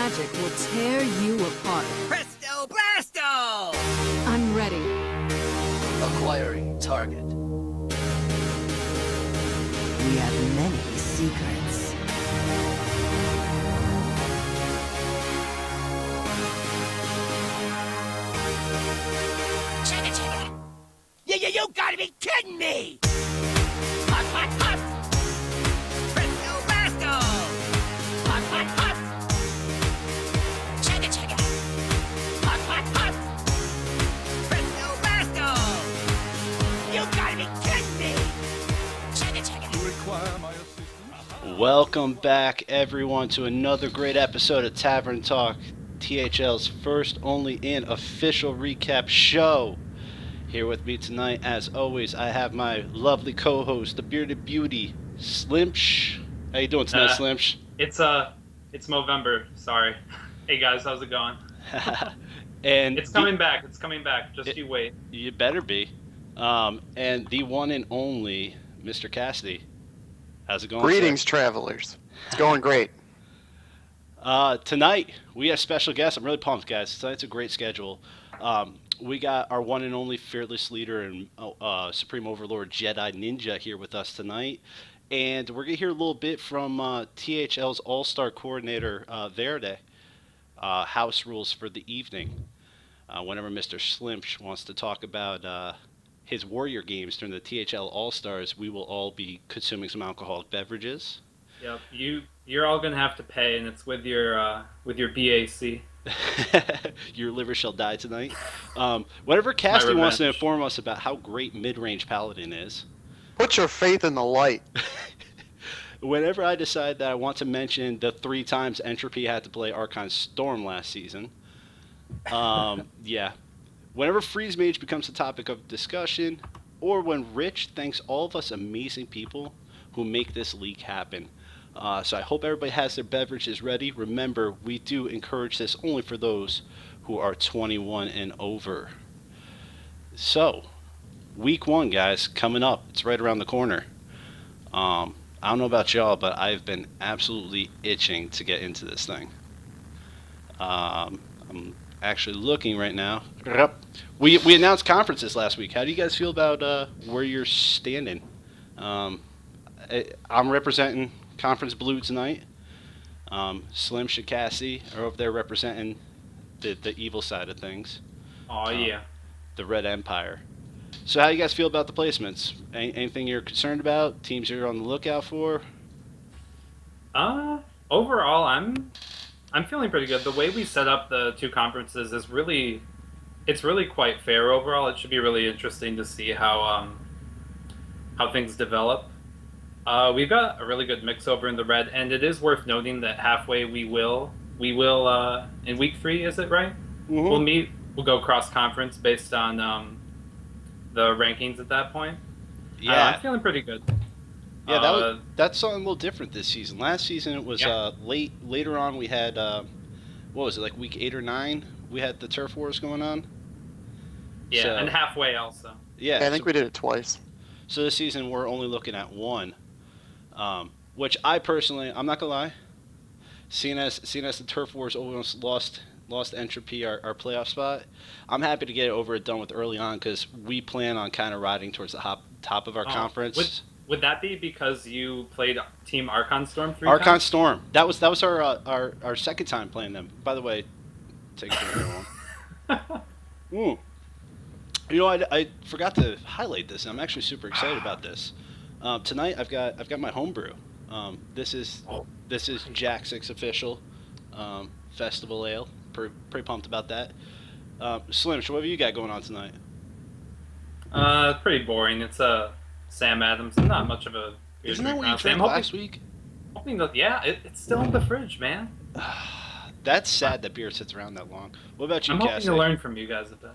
magic will tear you apart. Presto blasto! I'm ready. Acquiring target. We have many secrets. Check it. You gotta be kidding me! Hot! Presto blasto! Hot! Check it. Hot! Presto blasto! You gotta be kidding me! Check it. Welcome back, everyone, to another great episode of Tavern Talk, THL's first, only, and official recap show. Here with me tonight, as always, I have my lovely co-host, the bearded beauty, Slimsh. How you doing tonight, Slimsh? It's Movember. Sorry. Hey guys, how's it going? And it's coming back. Just you wait. You better be. And the one and only Mr. Cassidy. How's it going? Greetings, travelers. It's going great. Tonight we have special guests. I'm really pumped, guys. Tonight's a great schedule. We got our one and only fearless leader and Supreme Overlord Jedi Ninja here with us tonight. And we're going to hear a little bit from THL's All-Star Coordinator, Verde, house rules for the evening. Whenever Mr. Slimsh wants to talk about his Warrior games during the THL All-Stars, we will all be consuming some alcoholic beverages. Yep, you're all going to have to pay, and it's with your BAC. Your liver shall die tonight. Whenever Cassidy wants to inform us about how great mid-range Paladin is. Put your faith in the light. Whenever I decide that I want to mention the 3 times Entropy had to play Archon Storm last season. Yeah. Whenever Freeze Mage becomes a topic of discussion, or when Rich thanks all of us amazing people who make this league happen. So I hope everybody has their beverages ready. Remember, we do encourage this only for those who are 21 and over. So, week 1, guys, coming up. It's right around the corner. I don't know about y'all, but I've been absolutely itching to get into this thing. I'm actually looking right now. We announced conferences last week. How do you guys feel about where you're standing? I'm representing Conference Blue tonight. Slim Shikasi are over there representing the evil side of things. Oh yeah. The Red Empire. So how do you guys feel about the placements? Anything you're concerned about? Teams you're on the lookout for? Overall, I'm feeling pretty good. The way we set up the 2 conferences is really quite fair overall. It should be really interesting to see how things develop. We've got a really good mix over in the red, and it is worth noting that halfway we will in week 3, is it right? Mm-hmm. We'll go cross conference based on the rankings at that point. Yeah, I'm feeling pretty good. Yeah, that's something a little different this season. Last season it was later on. We had what was it, like week 8 or 9? We had the turf wars going on. Yeah, so, and halfway also. Yeah, I think we did it twice. So this season we're only looking at 1. Which I personally, I'm not gonna lie, seeing as the turf wars almost lost Entropy our playoff spot, I'm happy to get it over and done with early on because we plan on kind of riding towards the top of our conference. Would that be because you played Team Archon Storm 3 Archon times? Storm. That was our second time playing them. By the way, take it to everyone. You know, I forgot to highlight this. I'm actually super excited about this. Tonight I've got my homebrew. This is Jack 6 official Festival Ale. Pretty pumped about that. Slim, what have you got going on tonight? Pretty boring. It's Sam Adams. Not much of a. Isn't that what you drank last week? Hoping that, yeah, it's still in the fridge, man. That's sad that beer sits around that long. What about you, I'm Cassie? hoping to learn from you guys a bit.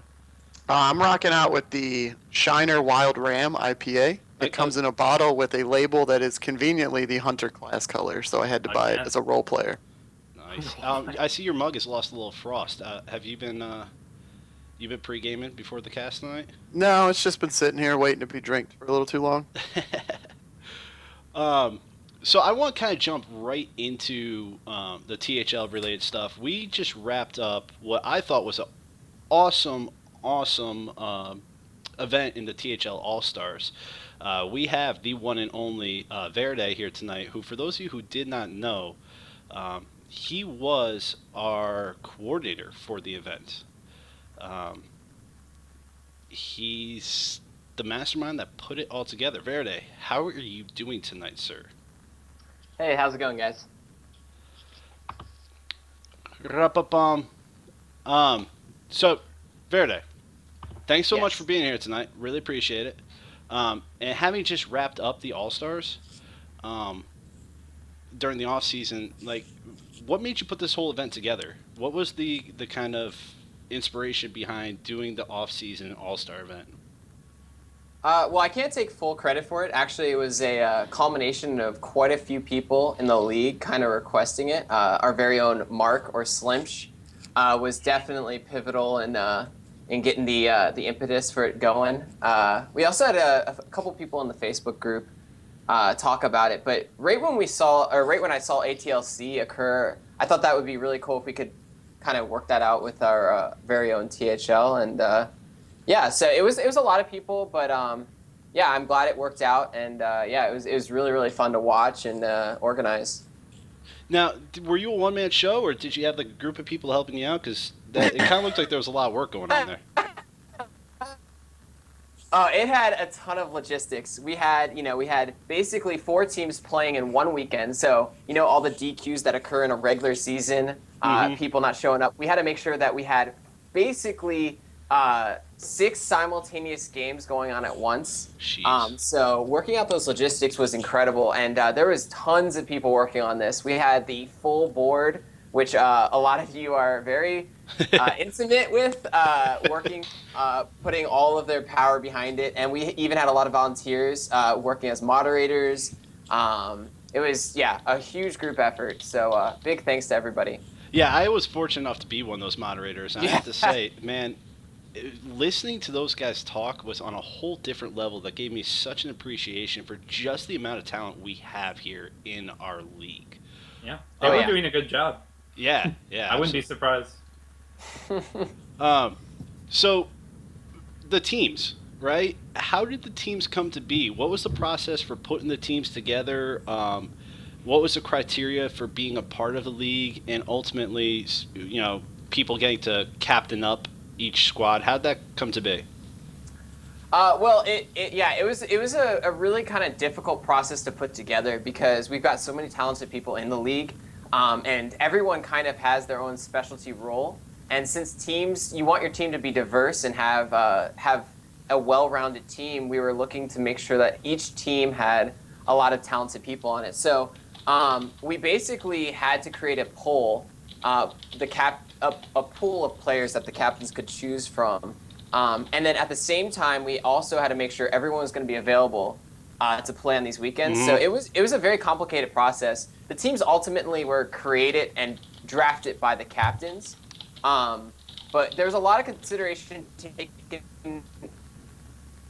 I'm rocking out with the Shiner Wild Ram IPA. It comes in a bottle with a label that is conveniently the Hunter class color, so I had to buy it as a role player. Nice. I see your mug has lost a little frost. Have you been pre-gaming before the cast tonight? No, it's just been sitting here waiting to be drinked for a little too long. So I want to kind of jump right into the THL related stuff. We just wrapped up what I thought was an awesome event in the THL All Stars. We have the one and only Verde here tonight, who, for those of you who did not know, he was our coordinator for the event. Um, he's the mastermind that put it all together. Verde, how are you doing tonight, sir? Hey, how's it going, guys? Rapapam. So, Verde, thanks so much Yes. for being here tonight. Really appreciate it. And having just wrapped up the All Stars um, during the off season, like, what made you put this whole event together? What was the kind of inspiration behind doing the off season All Star event? Well, I can't take full credit for it. Actually, it was a culmination of quite a few people in the league kind of requesting it. Our very own Mark, or Slimsh, was definitely pivotal in getting the impetus for it going. We also had a couple people in the Facebook group talk about it, but right when I saw ATLC occur, I thought that would be really cool if we could kind of work that out with our very own THL. And yeah, so it was a lot of people, but yeah, I'm glad it worked out, and yeah, it was really fun to watch and organize. Now, were you a one man show, or did you have like a group of people helping you out? Because it kind of looked like there was a lot of work going on there. It had a ton of logistics. We had basically 4 teams playing in one weekend. So, all the DQs that occur in a regular season, people not showing up. We had to make sure that we had basically 6 simultaneous games going on at once. So working out those logistics was incredible. And there was tons of people working on this. We had the full board, which a lot of you are very intimate with, working, putting all of their power behind it. And we even had a lot of volunteers working as moderators. It was, a huge group effort. So big thanks to everybody. Yeah, I was fortunate enough to be one of those moderators. And I have to say, man, listening to those guys talk was on a whole different level that gave me such an appreciation for just the amount of talent we have here in our league. Yeah, they were doing a good job. Yeah. I wouldn't be surprised. So, the teams, right? How did the teams come to be? What was the process for putting the teams together? What was the criteria for being a part of the league? And ultimately, people getting to captain up each squad. How'd that come to be? Well, it was a really kind of difficult process to put together because we've got so many talented people in the league, and everyone kind of has their own specialty role. And since you want your team to be diverse and have a well-rounded team, we were looking to make sure that each team had a lot of talented people on it. So we basically had to create a poll, a pool of players that the captains could choose from. And then at the same time, we also had to make sure everyone was going to be available to play on these weekends. So it was a very complicated process. The teams ultimately were created and drafted by the captains. But there's a lot of consideration taken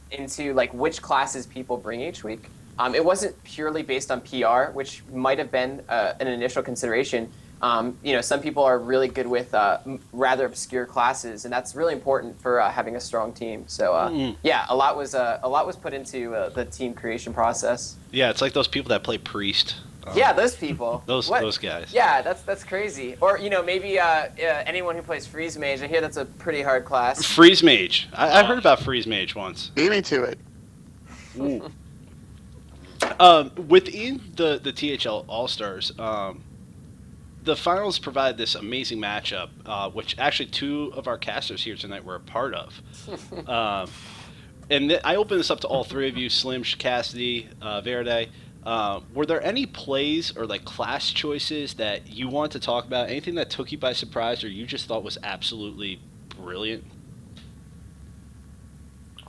into like which classes people bring each week. It wasn't purely based on PR, which might have been an initial consideration. Some people are really good with rather obscure classes, and that's really important for having a strong team. So yeah, a lot was put into the team creation process. Yeah, it's like those people that play Priest. Yeah, those people. Those guys. Yeah, that's crazy. Or maybe anyone who plays Freeze Mage. I hear that's a pretty hard class. Freeze Mage. I heard about Freeze Mage once. Beat me to it. Within the THL All Stars, the finals provide this amazing matchup, which actually 2 of our casters here tonight were a part of. And I open this up to all 3 of you, Slim, Cassidy, Verde. Were there any plays or like class choices that you want to talk about? Anything that took you by surprise or you just thought was absolutely brilliant?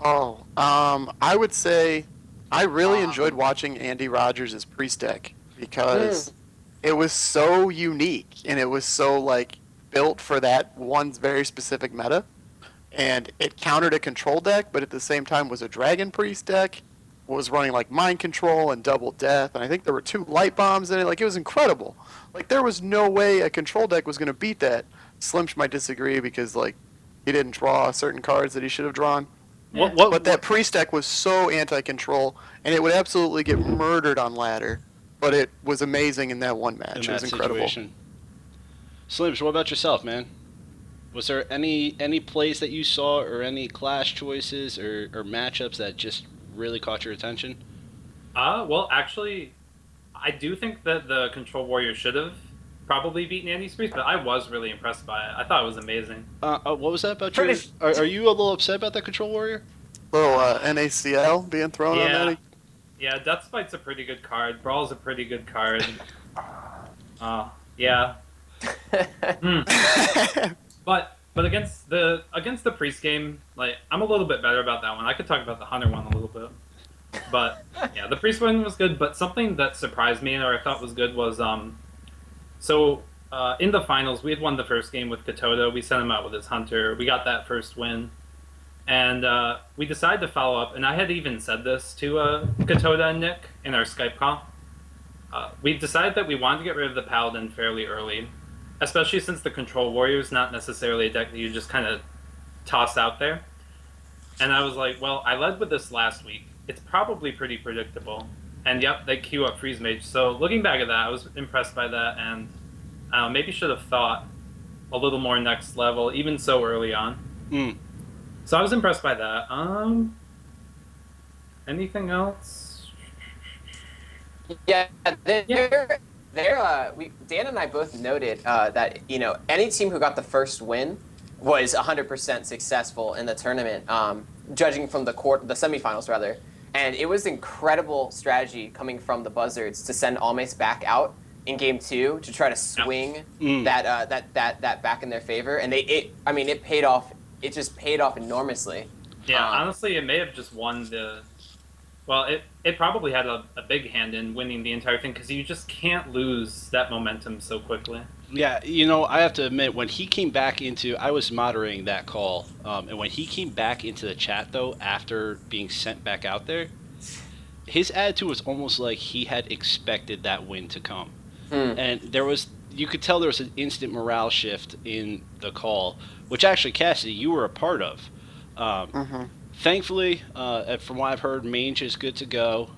I would say I really enjoyed watching Andy Rogers' Priest deck because it was so unique and it was so like built for that one very specific meta, and it countered a control deck, but at the same time was a Dragon Priest deck. was running like mind control and double death, and I think there were 2 light bombs in it. Like, it was incredible. Like, there was no way a control deck was going to beat that. Slimch might disagree because like he didn't draw certain cards that he should have drawn. But that priest deck was so anti-control, and it would absolutely get murdered on ladder. But it was amazing in that one match. It was incredible. Slims, what about yourself, man? Was there any plays that you saw, or any clash choices, or matchups that just really caught your attention? Well, actually, I do think that the Control Warrior should have probably beaten Andy's Priest, but I was really impressed by it. I thought it was amazing. What was that about you? Are you a little upset about that Control Warrior? Little NaCl being thrown on that. Yeah, Death Spite's a pretty good card. Brawl's a pretty good card. Yeah. But against the Priest game, like, I'm a little bit better about that one. I could talk about the Hunter one a little bit. But yeah, the Priest one was good, but something that surprised me or I thought was good was in the finals, we had won the first game with Katoda. We sent him out with his Hunter. We got that first win. And we decided to follow up, and I had even said this to Katoda and Nick in our Skype call. We decided that we wanted to get rid of the Paladin fairly early, especially since the Control Warrior is not necessarily a deck that you just kind of toss out there. And I was like, well, I led with this last week. It's probably pretty predictable. And yep, they queue up Freeze Mage. So looking back at that, I was impressed by that, and maybe should have thought a little more next level, even so early on. So I was impressed by that. Anything else? Yeah, Dan and I both noted that, you know, any team who got the first win was 100% successful in the tournament, judging from the semifinals rather. And it was incredible strategy coming from the Buzzards to send Almace back out in game 2 to try to swing that back in their favor, and it paid off. It just paid off enormously. Yeah, honestly, it may have just won the. Well, it probably had a big hand in winning the entire thing, because you just can't lose that momentum so quickly. Yeah, you know, I have to admit, when he came back into, I was moderating that call, and when he came back into the chat, though, after being sent back out there, his attitude was almost like he had expected that win to come. And you could tell there was an instant morale shift in the call, which actually, Cassidy, you were a part of. Thankfully, from what I've heard, Mange is good to go.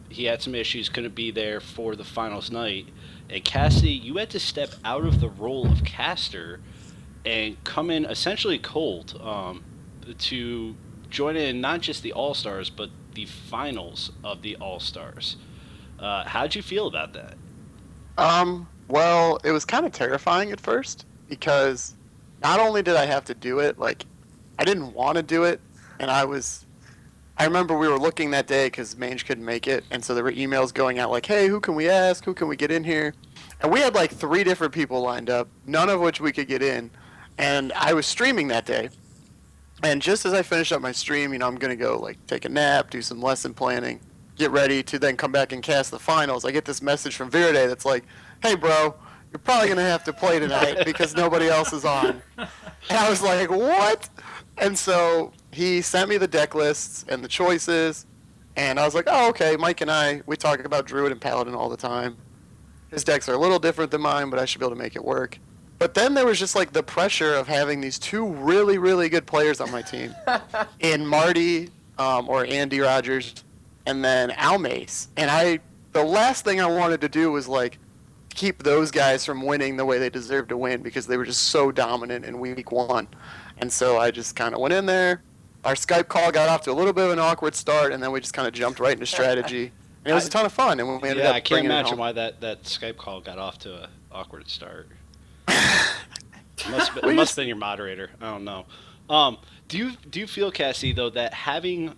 He had some issues, couldn't be there for the finals night. And Cassidy, you had to step out of the role of caster and come in essentially cold to join in not just the All-Stars, but the finals of the All-Stars. How'd you feel about that? Well, it was kind of terrifying at first, because not only did I have to do it, like, I didn't want to do it, and I remember we were looking that day because Mange couldn't make it, and so there were emails going out like, hey, who can we ask? Who can we get in here? And we had like 3 different people lined up, none of which we could get in, and I was streaming that day. And just as I finished up my stream, you know, I'm going to go like take a nap, do some lesson planning, get ready to then come back and cast the finals. I get this message from Viriday that's like, hey, bro, you're probably going to have to play tonight because nobody else is on. And I was like, what? And so he sent me the deck lists and the choices, and I was like, oh, okay, Mike and we talk about Druid and Paladin all the time. His decks are a little different than mine, but I should be able to make it work. But then there was just like the pressure of having these 2 really, really good players on my team in Marty or Andy Rogers, and then Almace. And the last thing I wanted to do was like keep those guys from winning the way they deserved to win, because they were just so dominant in week 1. And so I just kind of went in there. Our Skype call got off to a little bit of an awkward start, and then we just kind of jumped right into strategy. And it was a ton of fun. And we ended up I can't bringing it imagine home. why that Skype call got off to an awkward start. It must have been your moderator. I don't know. Do you feel, Cassie, though, that having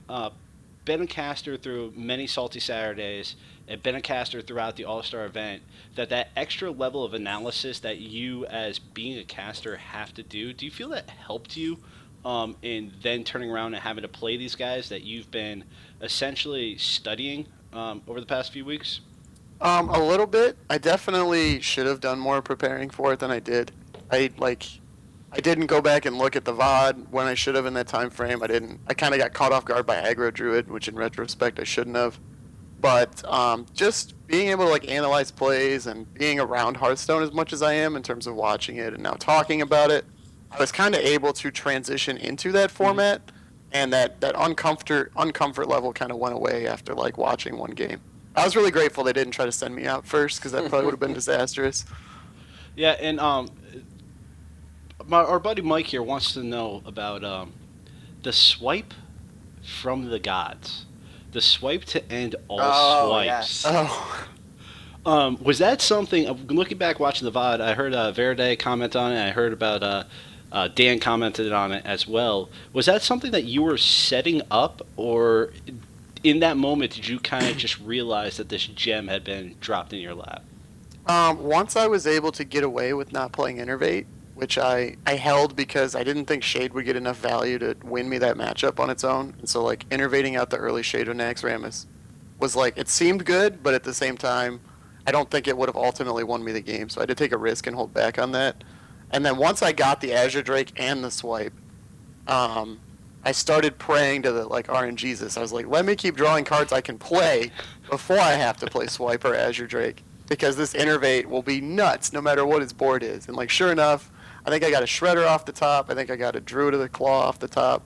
been a caster through many Salty Saturdays and been a caster throughout the All-Star event, that extra level of analysis that you as being a caster have to do you feel that helped you in then turning around and having to play these guys that you've been essentially studying over the past few weeks? A little bit. I definitely should have done more preparing for it than I did. I didn't go back and look at the VOD when I should have in that time frame. I didn't. I kind of got caught off guard by Aggro Druid, which in retrospect I shouldn't have. But just being able to like analyze plays and being around Hearthstone as much as I am in terms of watching it and now talking about it, I was kind of able to transition into that format, and that uncomfort level kind of went away after like watching one game. I was really grateful they didn't try to send me out first because that probably would have been disastrous. Yeah, and our buddy Mike here wants to know about the swipe from the gods. The swipe to end all swipes. Yes. Oh, Was that something? Looking back, watching the VOD, I heard Verde comment on it. I heard about Dan commented on it as well. Was that something that you were setting up, or in that moment did you kind of just realize that this gem had been dropped in your lap? once I was able to get away with not playing Innervate, which I held because I didn't think Shade would get enough value to win me that matchup on its own. And so, like, innervating out the early Shade with Naxxramas was like, it seemed good, but at the same time, I don't think it would have ultimately won me the game. So I had to take a risk and hold back on that. And then once I got the Azure Drake and the swipe, I started praying to the like RNGesus. I was like, let me keep drawing cards I can play before I have to play swipe or Azure Drake, because this Innervate will be nuts no matter what his board is. And like, sure enough, I think I got a Shredder off the top. I think I got a Druid of the Claw off the top.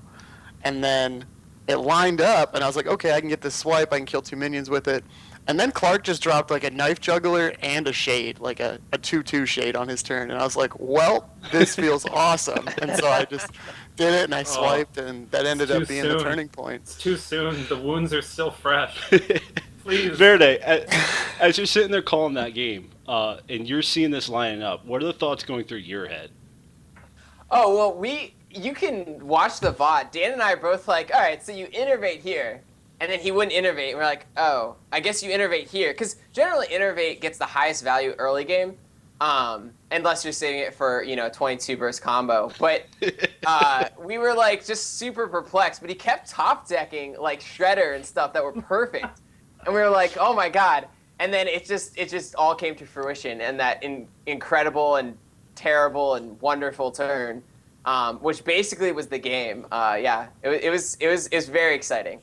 And then it lined up, and I was like, okay, I can get this swipe. I can kill 2 minions with it. And then Clark just dropped like a Knife Juggler and a Shade, like a 2/2 Shade on his turn. And I was like, well, this feels awesome. And so I just did it, and I swiped, and that ended up being the turning point. It's too soon. The wounds are still fresh. Please. Verde, as you're sitting there calling that game, and you're seeing this lining up, what are the thoughts going through your head? Oh, well, you can watch the VOD. Dan and I are both like, all right, so you innervate here. And then he wouldn't innervate. And we're like, oh, I guess you innervate here. Because generally innervate gets the highest value early game, unless you're saving it for, 22 burst combo. But we were like just super perplexed. But he kept top decking like Shredder and stuff that were perfect. And we were like, oh my god. And then it just all came to fruition. And that incredible and terrible and wonderful turn, which basically was the game. It was very exciting.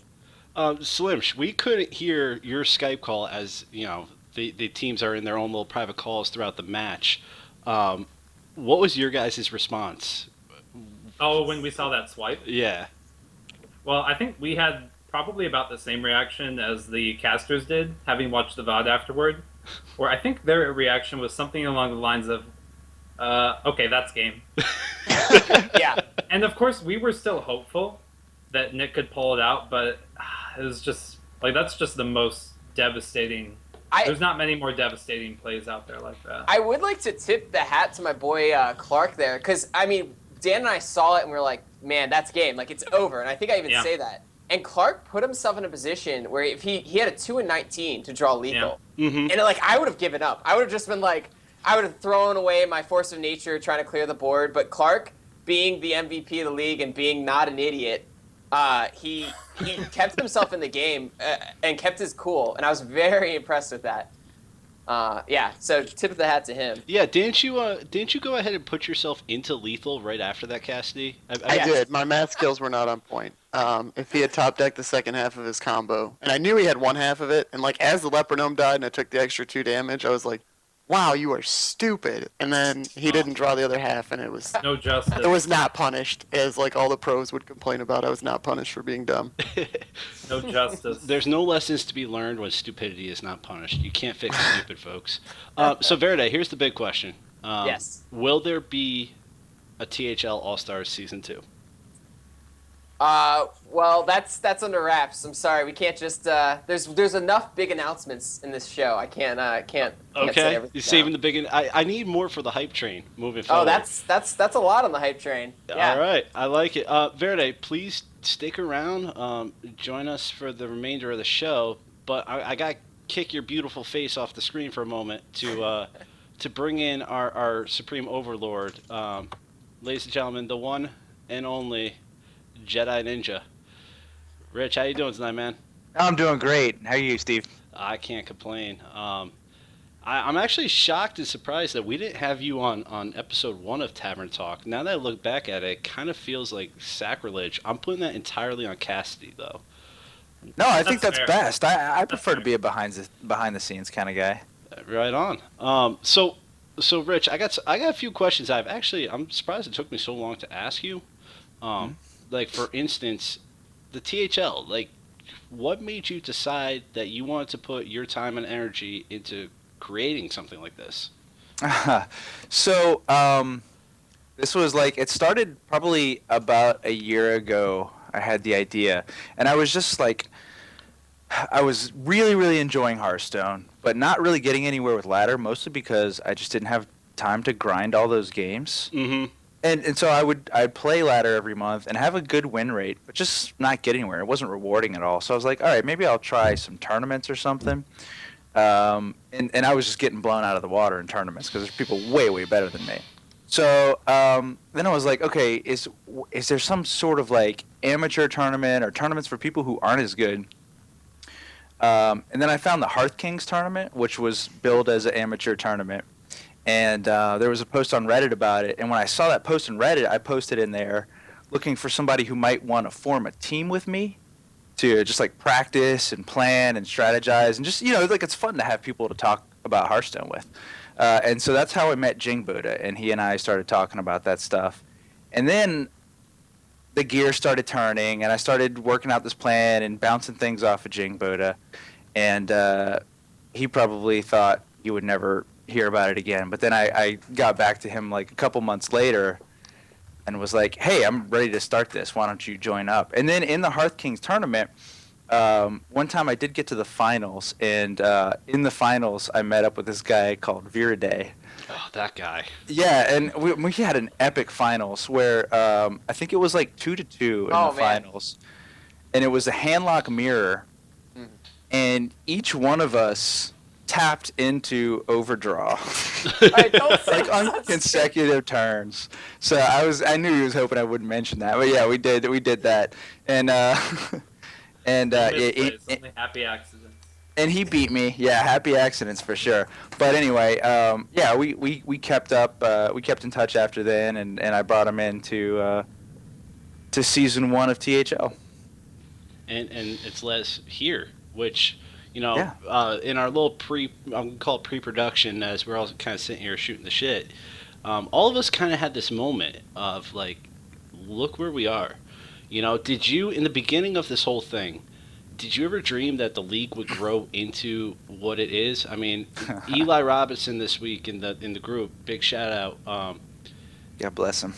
Slim, we couldn't hear your Skype call as the teams are in their own little private calls throughout the match. What was your guys' response? Oh, when we saw that swipe? Yeah. Well, I think we had probably about the same reaction as the casters did, having watched the VOD afterward, where I think their reaction was something along the lines of, okay, that's game. Yeah. And of course, we were still hopeful that Nick could pull it out, but it was just, like, that's just the most devastating. There's not many more devastating plays out there like that. I would like to tip the hat to my boy Clark there, because, Dan and I saw it and we were like, man, that's game. Like, it's over. And I think I even say that. And Clark put himself in a position where if he had a 2 and 19 to draw lethal. Yeah. Mm-hmm. And, I would have given up. I would have just been like, I would have thrown away my force of nature trying to clear the board. But Clark, being the MVP of the league and being not an idiot, he kept himself in the game and kept his cool, and I was very impressed with that. So tip of the hat to him. Yeah, didn't you go ahead and put yourself into lethal right after that, Cassidy? I did. My math skills were not on point. If he had top decked the second half of his combo, and I knew he had one half of it, and as the Leper Gnome died and I took the extra 2 damage, I was like, wow, you are stupid. And then he didn't draw the other half, and it was no justice. It was not punished, as all the pros would complain about. I was not punished for being dumb. No justice. There's no lessons to be learned when stupidity is not punished. You can't fix stupid, folks. So Verde, here's the big question. Yes. Will there be a THL All-Stars Season 2? Well, that's under wraps. I'm sorry, we can't just. There's enough big announcements in this show. I can't say Okay, everything. you're saving the big. I need more for the hype train moving forward. Oh, that's a lot on the hype train. Yeah. All right, I like it. Verde, please stick around. Join us for the remainder of the show. But I got to kick your beautiful face off the screen for a moment to bring in our supreme overlord, ladies and gentlemen, the one and only Jedi Ninja. Rich, how you doing tonight, man? I'm doing great. How are you, Steve? I can't complain. I'm actually shocked and surprised that we didn't have you on episode 1 of Tavern Talk. Now that I look back at it, it kind of feels like sacrilege. I'm putting that entirely on Cassidy, though. No, I think That's that's fair. best. I That's prefer to fair. be a behind the scenes kind of guy. Right on. So Rich, I got a few questions. I'm surprised it took me so long to ask you. Um, like for instance, the THL. Like, what made you decide that you wanted to put your time and energy into creating something like this? So, this was like it started probably about a year ago. I had the idea, and I was just like, I was really, really enjoying Hearthstone, but not really getting anywhere with ladder, mostly because I just didn't have time to grind all those games. Mm-hmm. And so I'd play ladder every month and have a good win rate, but just not get anywhere. It wasn't rewarding at all. So I was like, all right, maybe I'll try some tournaments or something. And I was just getting blown out of the water in tournaments because there's people way, way better than me. So then I was like, okay, is there some sort of like amateur tournament or tournaments for people who aren't as good? And then I found the Hearth Kings tournament, which was billed as an amateur tournament. And there was a post on Reddit about it. And when I saw that post on Reddit, I posted in there looking for somebody who might want to form a team with me to just like practice and plan and strategize. And just, like it's fun to have people to talk about Hearthstone with. And so that's how I met Jing Buddha. And he and I started talking about that stuff. And then the gear started turning, and I started working out this plan and bouncing things off of Jing Buddha. And he probably thought you would never hear about it again. But then I got back to him like a couple months later and was like, hey, I'm ready to start this. Why don't you join up? And then in the Hearth Kings tournament, one time I did get to the finals. And in the finals, I met up with this guy called Viraday. Oh, that guy. Yeah, and we had an epic finals where I think it was like 2-2 in the finals. And it was a handlock mirror. And each one of us tapped into overdraw like on consecutive turns. So I knew he was hoping I wouldn't mention that, but yeah, we did that. And and Only happy accidents. and he beat me. Yeah, happy accidents for sure. But anyway, yeah, we kept up. We kept in touch after then, and I brought him into to season 1 of THL. And it's Les here, which in our little I'm gonna call it pre-production, as we're all kind of sitting here shooting the shit. All of us kind of had this moment of like, look where we are. Did you, in the beginning of this whole thing, did you ever dream that the league would grow into what it is? I mean, Eli Robinson this week in the group, big shout out. God bless him.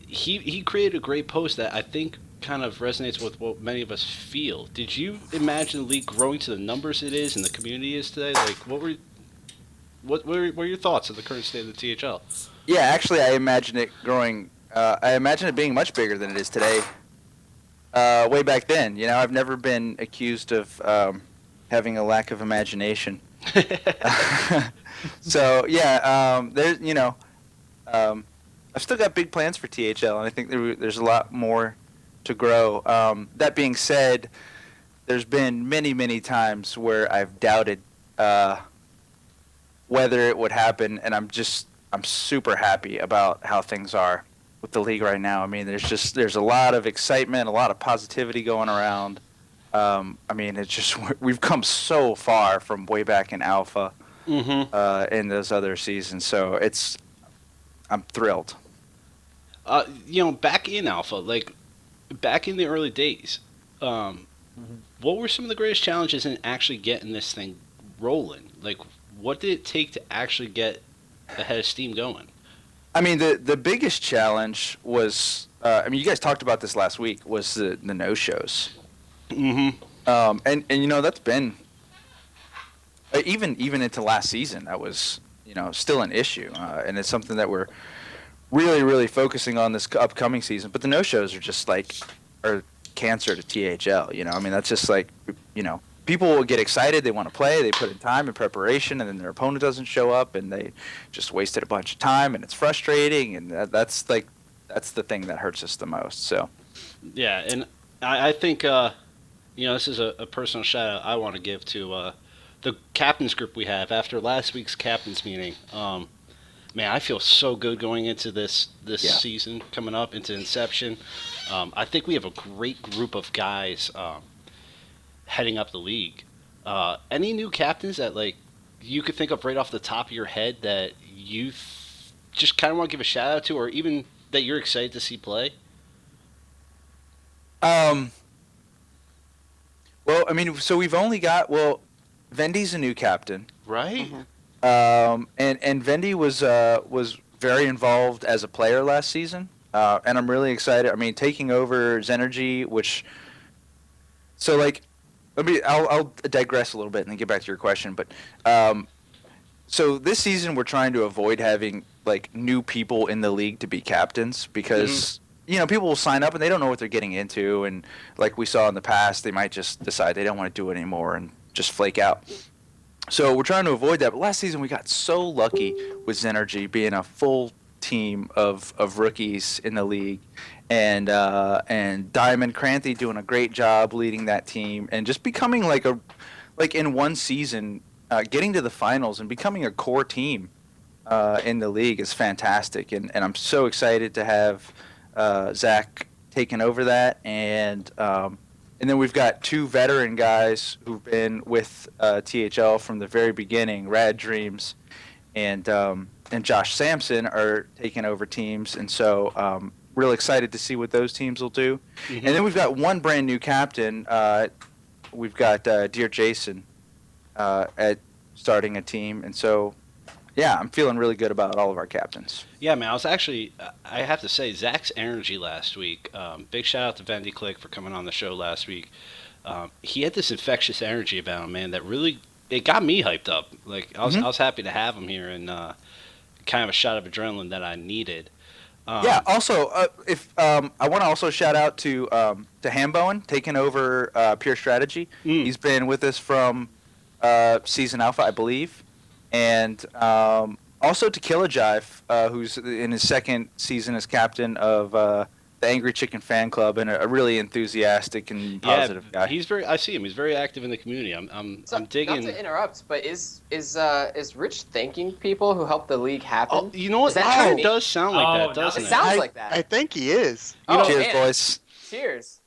He created a great post that I think kind of resonates with what many of us feel. Did you imagine the league growing to the numbers it is and the community is today? Like, what were your thoughts of the current state of the THL? Yeah, actually, I imagine it growing. I imagine it being much bigger than it is today. Way back then, I've never been accused of having a lack of imagination. So yeah, I've still got big plans for THL, and I think there's a lot more to grow. That being said, there's been many, many times where I've doubted whether it would happen, and I'm super happy about how things are with the league right now. I mean, there's a lot of excitement, a lot of positivity going around. I mean, we've come so far from way back in Alpha, in those other seasons. So I'm thrilled. Back in Alpha, like back in the early days, what were some of the greatest challenges in actually getting this thing rolling? Like, what did it take to actually get the head of steam going? I mean, the biggest challenge was, you guys talked about this last week, was the no-shows. And that's been, even into last season, that was, still an issue. And it's something that we're really, really focusing on this upcoming season. But the no-shows are just are cancer to THL, I mean, that's just like, people will get excited, they want to play, they put in time and preparation, and then their opponent doesn't show up, and they just wasted a bunch of time, and it's frustrating, and that's the thing that hurts us the most. So yeah, and I think this is a personal shout out I want to give to the captains group we have after last week's captains meeting. Man, I feel so good going into this Yeah. season coming up into Inception. I think we have a great group of guys heading up the league. Any new captains that like you could think of right off the top of your head that you just kind of want to give a shout out to, or even that you're excited to see play? Well, I mean, so we've only got Vendy's a new captain. Right? And Vendy was very involved as a player last season, and I'm really excited. I mean, taking over Zenergy, which so like, I'll digress a little bit and then get back to your question. But so this season we're trying to avoid having like new people in the league to be captains because people will sign up and they don't know what they're getting into, and like we saw in the past, they might just decide they don't want to do it anymore and just flake out. So we're trying to avoid that. But last season we got so lucky with Zenergy being a full team of rookies in the league, and Diamond Cranty doing a great job leading that team and just becoming like in one season getting to the finals and becoming a core team in the league is fantastic. And I'm so excited to have Zach taking over that, and then we've got two veteran guys who've been with THL from the very beginning, Rad Dreams and Josh Sampson are taking over teams, and so real excited to see what those teams will do. And then we've got one brand new captain. We've got Dear Jason at starting a team, and so yeah, I'm feeling really good about all of our captains. Yeah, man, I have to say, Zach's energy last week, big shout out to Vendy Click for coming on the show last week. He had this infectious energy about him, man, that really, it got me hyped up. Like, I was happy to have him here, and kind of a shot of adrenaline that I needed. Yeah, also, if I want to also shout out to Hambowen taking over Pure Strategy. He's been with us from Season Alpha, I believe. And also to Killajive, who's in his second season as captain of the Angry Chicken Fan Club, and a really enthusiastic and positive guy. I see him. He's very active in the community. I'm digging. Not to interrupt, but is Rich thanking people who helped the league happen? Oh, you know what? It does sound like that, doesn't it? It sounds like that. I think he is. Cheers, man. boys. Cheers.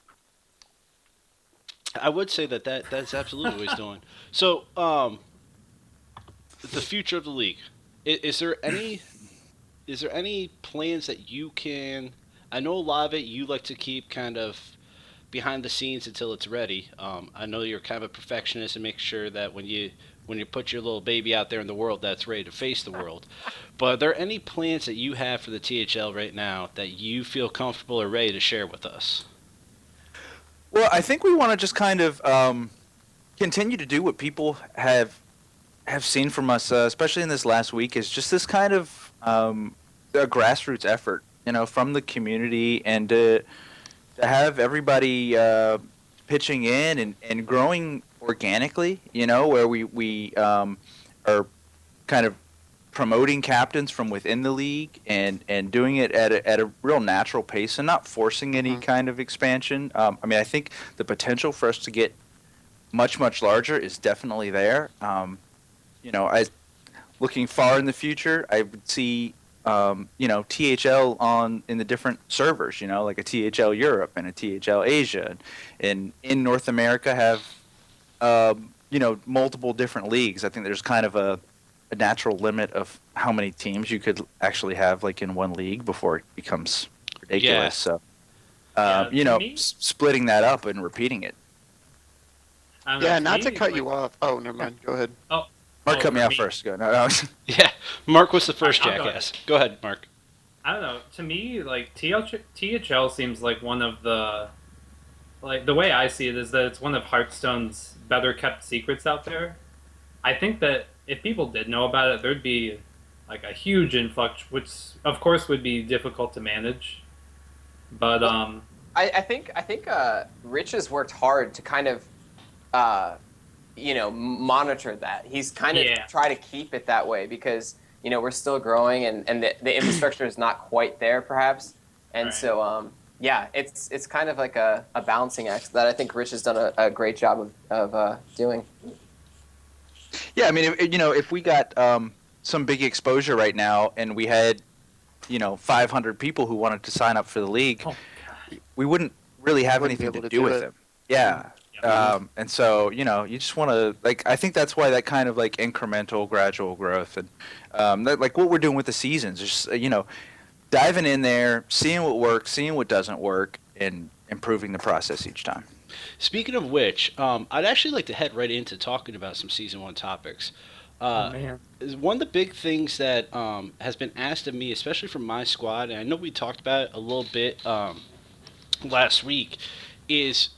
I would say that's absolutely what he's doing. So, the future of the league. Is there any plans that you can? I know a lot of it you like to keep kind of behind the scenes until it's ready. I know you're kind of a perfectionist and make sure that when you put your little baby out there in the world, that's ready to face the world. But are there any plans that you have for the THL right now that you feel comfortable or ready to share with us? Well, I think we want to just kind of continue to do what people have seen from us, especially in this last week, is just this kind of a grassroots effort, from the community, and to have everybody pitching in and growing organically, where we are kind of promoting captains from within the league and doing it at a real natural pace and not forcing any kind of expansion. I mean, I think the potential for us to get much, much larger is definitely there. Looking far in the future, I would see, THL in the different servers, like a THL Europe and a THL Asia, and in North America have, multiple different leagues. I think there's kind of a natural limit of how many teams you could actually have, like in one league, before it becomes ridiculous. Yeah. So, splitting that up and repeating it. Yeah, not to cut you off. Oh, never mind. Go ahead. Mark cut me off first. Go. No. Yeah, Mark was the first jackass. Go ahead, Mark. I don't know. To me, like THL seems like one of the way I see it is that it's one of Hearthstone's better kept secrets out there. I think that if people did know about it, there'd be like a huge influx, which of course would be difficult to manage. But I think Rich has worked hard to kind of monitor that. He's kind of try to keep it that way because we're still growing and the infrastructure is not quite there perhaps, and right. So it's kind of like a balancing act that I think Rich has done a great job of doing. Yeah, I mean, if we got some big exposure right now, and we had 500 people who wanted to sign up for the league, Oh, we wouldn't really have Wouldn't be anything able to to do do with it. them. Yeah. And so, you just want to, I think that's why that kind of incremental, gradual growth, and like what we're doing with the seasons, just diving in there, seeing what works, seeing what doesn't work, and improving the process each time. Speaking of which, I'd actually like to head right into talking about some season one topics. oh man. Is one of the big things that has been asked of me, especially from my squad, and I know we talked about it a little bit last week, is,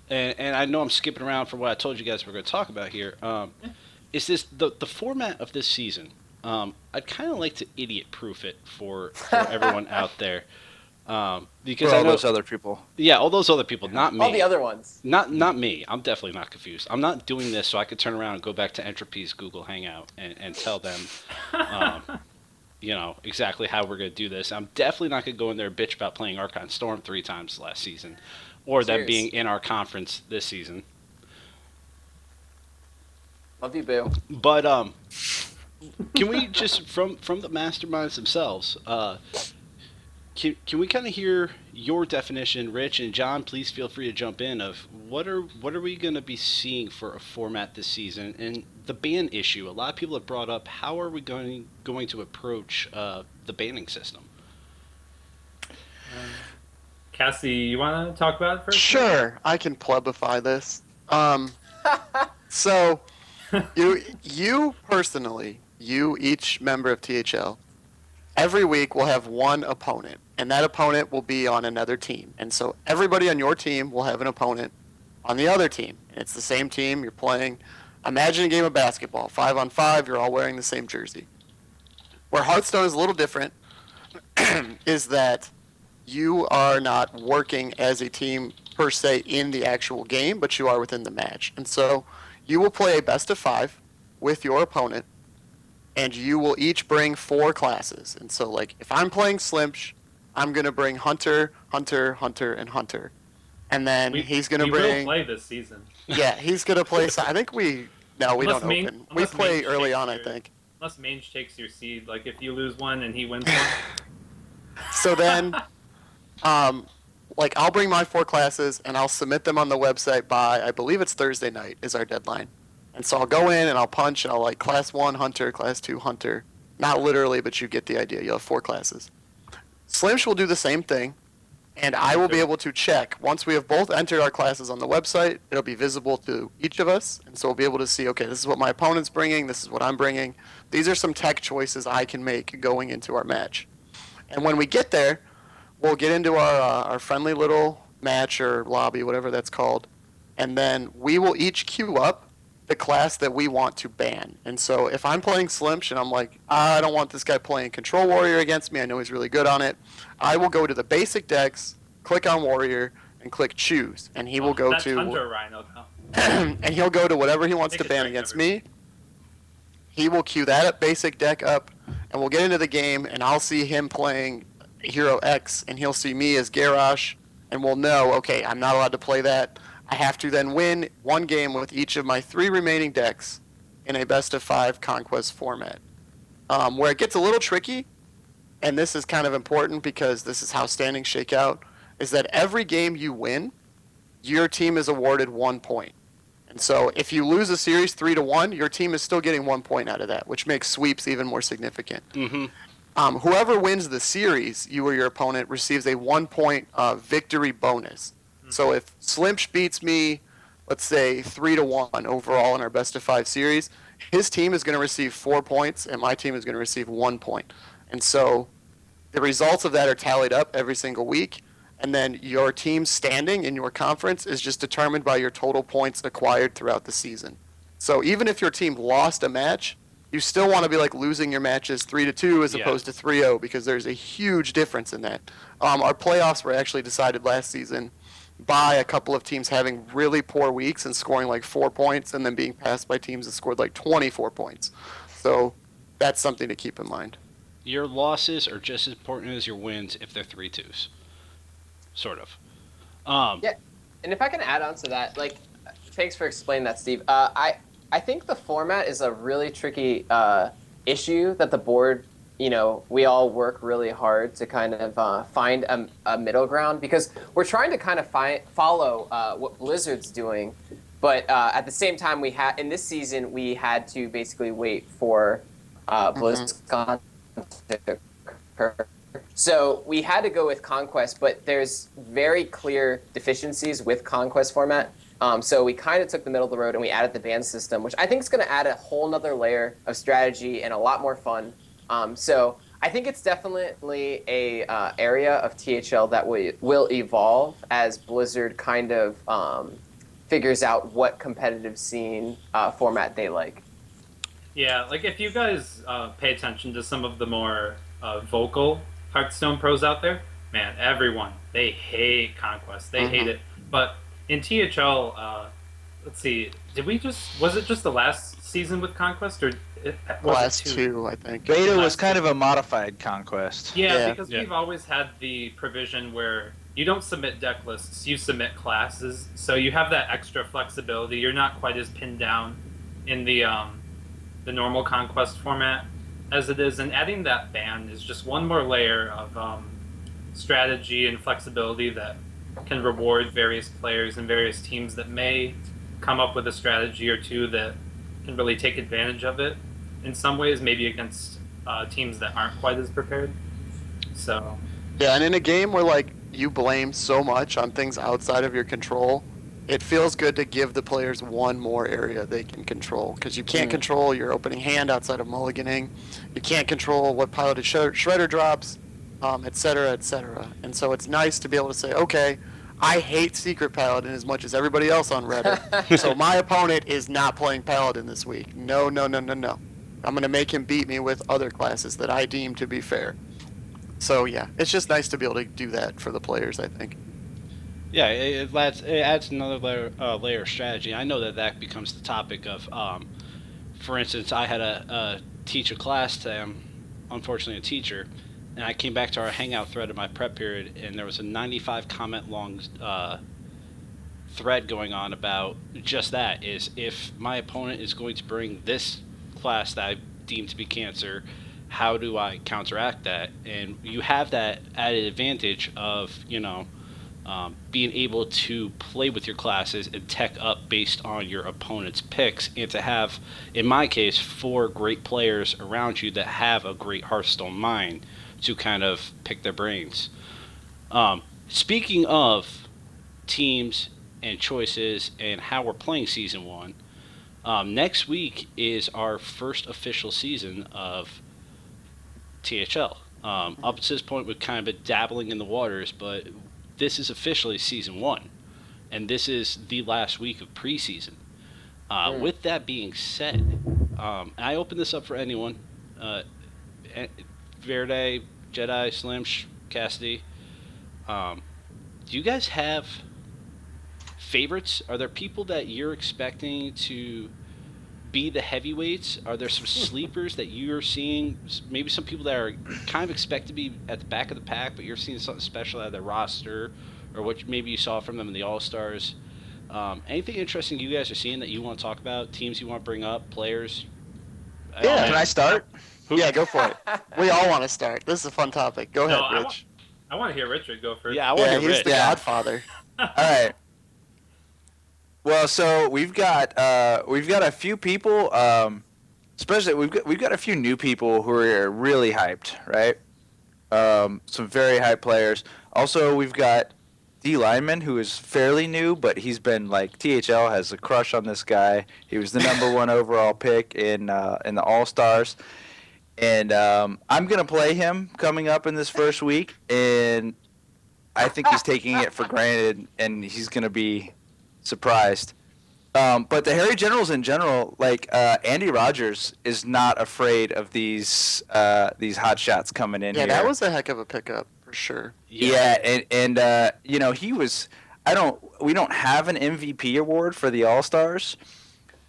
and I know I'm skipping around from what I told you guys we're going to talk about here, is this the format of this season. I'd kind of like to idiot proof it for everyone out there. Because For I all know those other people. Yeah, all those other people, not me. All the other ones. Not me. I'm definitely not confused. I'm not doing this so I could turn around and go back to Entropy's Google Hangout and tell them, exactly how we're going to do this. I'm definitely not going to go in there and bitch about playing Archon Storm 3 times last season, or them Cheers. being in our conference this season. Love you, Boo. But can we just from the masterminds themselves? Can we kind of hear your definition, Rich and John? Please feel free to jump in. Of what are we going to be seeing for a format this season, and the ban issue? A lot of people have brought up how are we going to approach the banning system? Cassie, you want to talk about it first? Sure, I can plebify this. So, you personally, each member of THL, every week will have one opponent, and that opponent will be on another team. And so everybody on your team will have an opponent on the other team. And it's the same team you're playing. Imagine a game of basketball, 5-on-5, you're all wearing the same jersey. Where Hearthstone is a little different is that you are not working as a team per se in the actual game, but you are within the match. And so you will play a best of 5 with your opponent, and you will each bring 4 classes. And so, if I'm playing Slimsh, I'm going to bring Hunter, Hunter, Hunter, and Hunter. And then he's going to we bring... will play this season. Yeah, he's going to play... I think we... No, we Unless don't main- open. We unless play main early takes on, I your- think. Unless Mange takes your seed, if you lose one and he wins one. So then, I'll bring my 4 classes, and I'll submit them on the website by, I believe it's Thursday night is our deadline. And so I'll go in and I'll punch, and I'll class 1 Hunter, class 2 Hunter. Not literally, but you get the idea. You'll have 4 classes. Slimsh will do the same thing, and I will be able to check. Once we have both entered our classes on the website, it'll be visible to each of us, and so we'll be able to see, okay, this is what my opponent's bringing, this is what I'm bringing. These are some tech choices I can make going into our match. And when we get there, we'll get into our friendly little match or lobby, whatever that's called, and then we will each queue up the class that we want to ban. And so if I'm playing Slimsh and I'm like, I don't want this guy playing Control Warrior against me, I know he's really good on it, I will go to the basic decks, click on Warrior, and click Choose. And he will go That's to... Hunter Rhino now. and he'll go to whatever he wants Take to a ban check, against everybody. me. He will queue that up, basic deck up, and we'll get into the game, and I'll see him playing Hero X, and he'll see me as Garrosh, and we'll know, okay, I'm not allowed to play that. I have to then win one game with each of my 3 remaining decks in a best-of-5 Conquest format. Where it gets a little tricky, and this is kind of important because this is how standings shake out, is that every game you win, your team is awarded 1 point. And so if you lose a series 3-1, your team is still getting 1 point out of that, which makes sweeps even more significant. Mm-hmm. Whoever wins the series, you or your opponent, receives a 1 point victory bonus. So if Slimsh beats me, let's say 3-1 overall in our best of 5 series, his team is going to receive 4 points, and my team is going to receive 1 point. And so the results of that are tallied up every single week, and then your team's standing in your conference is just determined by your total points acquired throughout the season. So even if your team lost a match, you still want to be losing your matches 3-2 as opposed to 3-0 because there's a huge difference in that. Our playoffs were actually decided last season by a couple of teams having really poor weeks and scoring 4 points and then being passed by teams that scored 24 points. So that's something to keep in mind. Your losses are just as important as your wins if they're 3-2s. Sort of. Yeah, and if I can add on to that, thanks for explaining that, Steve. I think the format is a really tricky issue that the board, we all work really hard to kind of find a middle ground, because we're trying to kind of follow what Blizzard's doing, but at the same time, in this season we had to basically wait for BlizzCon to occur. So we had to go with Conquest, but there's very clear deficiencies with Conquest format. So we kind of took the middle of the road and we added the ban system, which I think is going to add a whole nother layer of strategy and a lot more fun. So I think it's definitely a area of THL that will evolve as Blizzard kind of figures out what competitive scene format they like. Yeah, like if you guys pay attention to some of the more vocal Hearthstone pros out there, man, everyone, they hate Conquest. They hate it. But in THL, let's see, was it just the last season with Conquest, or last two, I think. Beta was kind of a modified Conquest. Yeah, because we've always had the provision where you don't submit deck lists, you submit classes, so you have that extra flexibility. You're not quite as pinned down in the normal Conquest format as it is, and adding that ban is just one more layer of strategy and flexibility that can reward various players and various teams that may come up with a strategy or two that can really take advantage of it in some ways, maybe against teams that aren't quite as prepared. So yeah, and in a game where you blame so much on things outside of your control, it feels good to give the players one more area they can control, because you can't control your opening hand outside of mulliganing. You can't control what piloted shredder drops, et cetera, et cetera. And so it's nice to be able to say, okay, I hate Secret Paladin as much as everybody else on Reddit, so my opponent is not playing Paladin this week. No. I'm going to make him beat me with other classes that I deem to be fair. So yeah, it's just nice to be able to do that for the players, I think. Yeah, it adds another layer of strategy. I know that becomes the topic of, for instance, I had to teach a class to, unfortunately, a teacher, and I came back to our Hangout thread in my prep period, and there was a 95 comment long thread going on about just that, is if my opponent is going to bring this class that I deem to be Cancer, how do I counteract that? And you have that added advantage of, being able to play with your classes and tech up based on your opponent's picks, and to have, in my case, 4 great players around you that have a great Hearthstone mind to kind of pick their brains. Speaking of teams and choices and how we're playing Season 1, next week is our first official season of THL. Up to this point, we've kind of been dabbling in the waters, but this is officially Season 1, and this is the last week of preseason. With that being said, I open this up for anyone. Verde, Jedi, Slim, Cassidy. Do you guys have favorites? Are there people that you're expecting to be the heavyweights? Are there some sleepers that you're seeing? Maybe some people that are kind of expect to be at the back of the pack, but you're seeing something special out of their roster, or what maybe you saw from them in the All-Stars. Anything interesting you guys are seeing that you want to talk about? Teams you want to bring up? Players? Yeah. Can I start? Yeah, go for it. We all want to start. This is a fun topic. Go ahead, Rich. I want to hear Richard go first. Yeah, I want to hear he's Rich. the Godfather. All right. Well, so we've got a few people, especially we've got a few new people who are really hyped, right? Some very hyped players. Also, we've got D. Lineman, who is fairly new, but he's been THL has a crush on this guy. He was the number 1 overall pick in the All Stars, and I'm gonna play him coming up in this first week, and I think he's taking it for granted, and he's gonna be surprised. But the Harry Generals in general, Andy Rogers is not afraid of these hot shots coming in. Yeah, here. that was a heck of a pickup for sure. Yeah, and he was. We don't have an MVP award for the All Stars,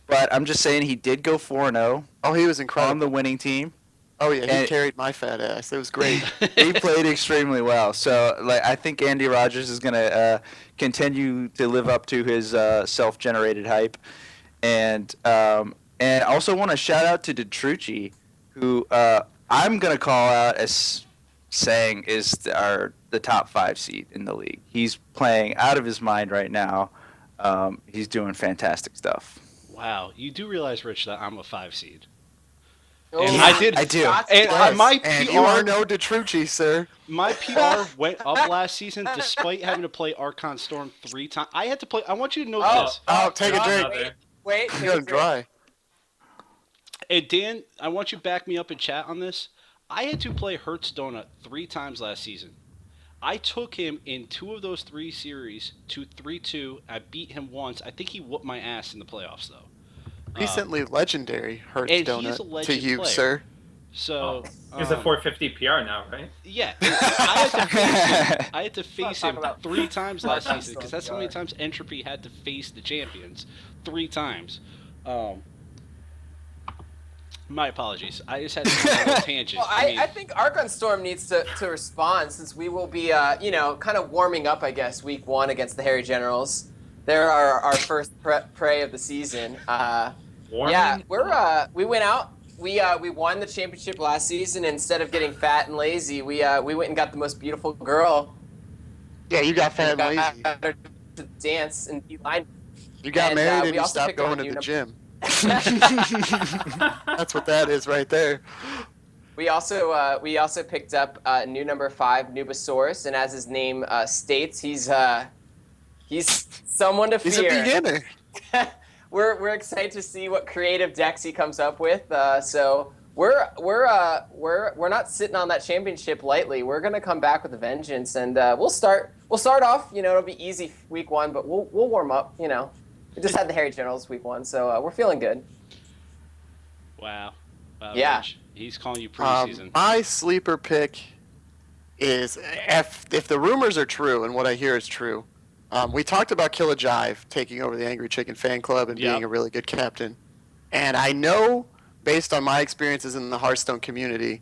but I'm just saying he did go 4-0. Oh, he was incredible on the winning team. Oh yeah, he carried my fat ass. It was great. He played extremely well. So I think Andy Rogers is going to continue to live up to his self-generated hype. And also want to shout out to Detrucci, who I'm gonna call out as saying is the top 5 seed in the league. He's playing out of his mind right now. He's doing fantastic stuff. Wow, you do realize, Rich, that I'm a 5 seed. Oh, And I did. I do. And my And you are PR, no Detrucci, sir. my PR went up last season despite having to play Archon Storm 3 times. I had to play. I want you to know this. Oh, take a drink. Another. Wait, You're going dry. And Dan, I want you to back me up in chat on this. I had to play Hertz Donut 3 times last season. I took him in 2 of those 3 series to 3-2. I beat him once. I think he whooped my ass in the playoffs, though. Recently legendary Hertz and he's a Donut to legend you, player. sir. So He's a 450 PR now, right? yeah, I had to face Let's him talk about 3 times last Archon season because Storm that's how many PR. times Entropy had to face the champions. 3 times. My apologies. I just had to go on a little tangent. Well, I think Archon Storm needs to respond since we will be, kind of warming up, I guess, week 1 against the Harry Generals. They're our first prey of the season. Warming? We went out. We won the championship last season. Instead of getting fat and lazy, we went and got the most beautiful girl. Yeah, you got fat and lazy. Got her to dance and be line. You got and, married we and you also stopped picked up going a to new the number- gym. That's what that is right there. We also picked up new number 5, Nubasaurus, and as his name states, he's someone to He's a fear. beginner. We're excited to see what creative decks he comes up with. So we're not sitting on that championship lightly. We're gonna come back with a vengeance, and we'll start off. It'll be easy week 1, but we'll warm up. We just had the Harry Generals week 1, so we're feeling good. Wow. Yeah. Rich, he's calling you preseason. My sleeper pick is if the rumors are true and what I hear is true. We talked about Killa Jive taking over the Angry Chicken fan club and being Yep. a really good captain. And I know, based on my experiences in the Hearthstone community,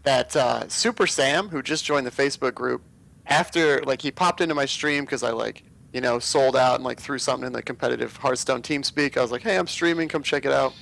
that Super Sam, who just joined the Facebook group, after he popped into my stream because I sold out and threw something in the competitive Hearthstone team speak. I was like, hey, I'm streaming, come check it out.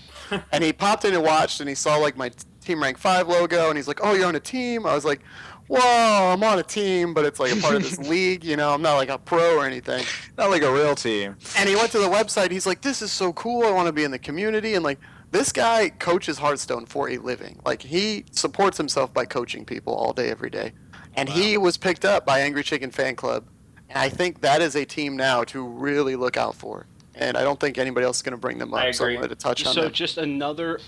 And he popped in and watched, and he saw my Team Rank 5 logo, and he's like, oh, you're on a team? I was like, whoa, I'm on a team, but it's a part of this league, I'm not a pro or anything. Not like a real team. And he went to the website, he's like, this is so cool, I want to be in the community, and this guy coaches Hearthstone for a living. He supports himself by coaching people all day, every day. And he was picked up by Angry Chicken Fan Club, and I think that is a team now to really look out for. And I don't think anybody else is going to bring them up, I so I agree. wanted to touch on So them. just another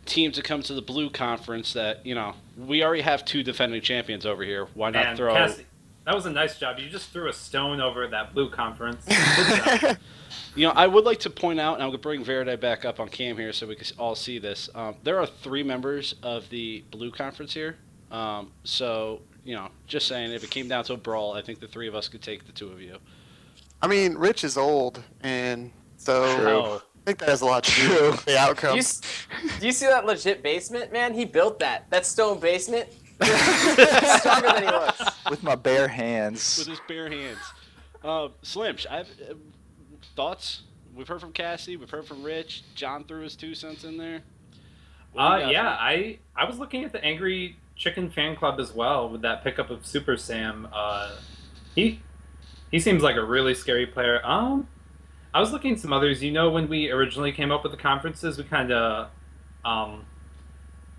team to come to the Blue Conference that, we already have 2 defending champions over here. Why not And throw... Cassie, that was a nice job. You just threw a stone over that blue conference. Good job. I would like to point out, and I'm going to bring Verde back up on cam here so we can all see this. There are 3 members of the Blue Conference here. So, just saying, if it came down to a brawl, I think the 3 of us could take the 2 of you. I mean, Rich is old, and so True. I think that has a lot to do with the outcome. Do you see that legit basement, man? He built that stone basement. Stronger than he looks. With my bare With hands. his bare hands. Slim, I have thoughts? We've heard from Cassie. We've heard from Rich. John threw his 2 cents in there. What do you got Yeah, for me? I was looking at the Angry Chicken fan club as well with that pickup of Super Sam. He seems like a really scary player. I was looking at some others. When we originally came up with the conferences, we kind of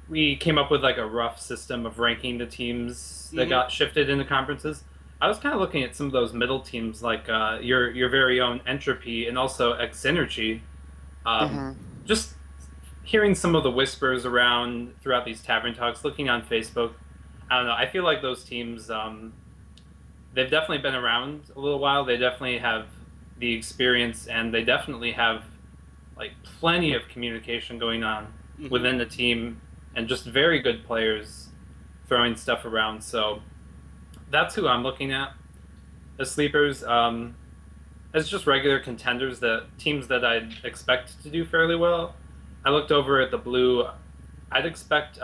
we came up with a rough system of ranking the teams that got shifted into conferences. I was kind of looking at some of those middle teams, like your very own Entropy and also X-Energy. Just hearing some of the whispers around throughout these Tavern Talks, looking on Facebook. I don't know. I feel like those teams, they've definitely been around a little while. They definitely have the experience, and they definitely have plenty of communication going on within the team, and just very good players throwing stuff around. So that's who I'm looking at as sleepers. As just regular contenders, the teams that I'd expect to do fairly well. I looked over at the blue. I'd expect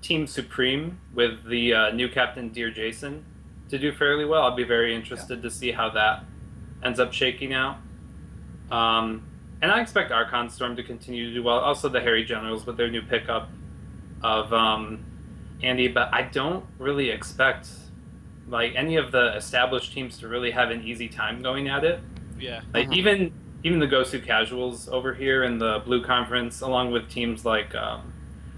Team Supreme with the new captain Dear Jason to do fairly well. I'll be very interested to see how that ends up shaking out. And I expect Archon Storm to continue to do well. Also, the Harry Generals with their new pickup of Andy, but I don't really expect like any of the established teams to really have an easy time going at it. Yeah. Like even the Gosu Casuals over here in the Blue Conference, along with teams like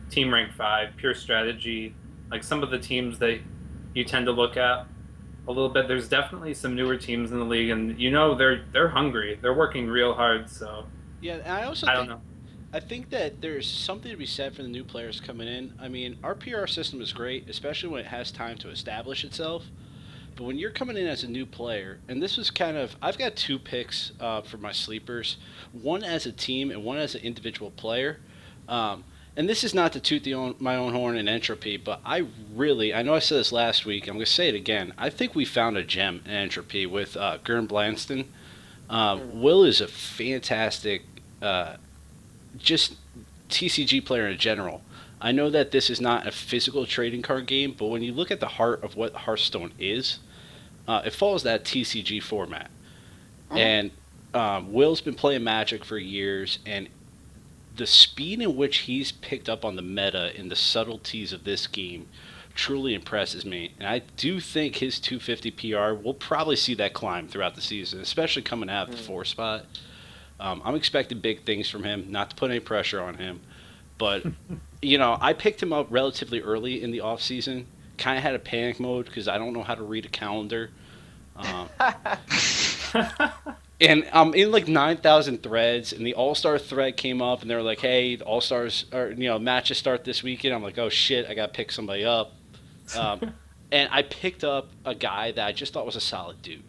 Team Rank 5, Pure Strategy, like some of the teams that you tend to look at a little bit. There's definitely some newer teams in the league, and they're hungry. They're working real hard. So Yeah, and I also don't know. I think that there's something to be said for the new players coming in. I mean, our PR system is great, especially when it has time to establish itself. But when you're coming in as a new player, and this was kind of, I've got two picks for my sleepers, one as a team and one as an individual player. And this is not to toot my own horn in Entropy, but I know I said this last week, I'm going to say it again. I think we found a gem in Entropy with Gurn Blanston. Will is a fantastic just TCG player in general. I know that this is not a physical trading card game, but when you look at the heart of what Hearthstone is, it follows that TCG format. And Will's been playing Magic for years, and the speed in which he's picked up on the meta and the subtleties of this game truly impresses me. And I do think his 250 PR will probably see that climb throughout the season, especially coming out of the 4 spot. I'm expecting big things from him, not to put any pressure on him. But, I picked him up relatively early in the offseason. Kind of had a panic mode because I don't know how to read a calendar. And I'm in like 9,000 threads, and the All-Star thread came up, and they were like, hey, the All-Stars, or, matches start this weekend. I'm like, oh, shit, I got to pick somebody up. And I picked up a guy that I just thought was a solid dude.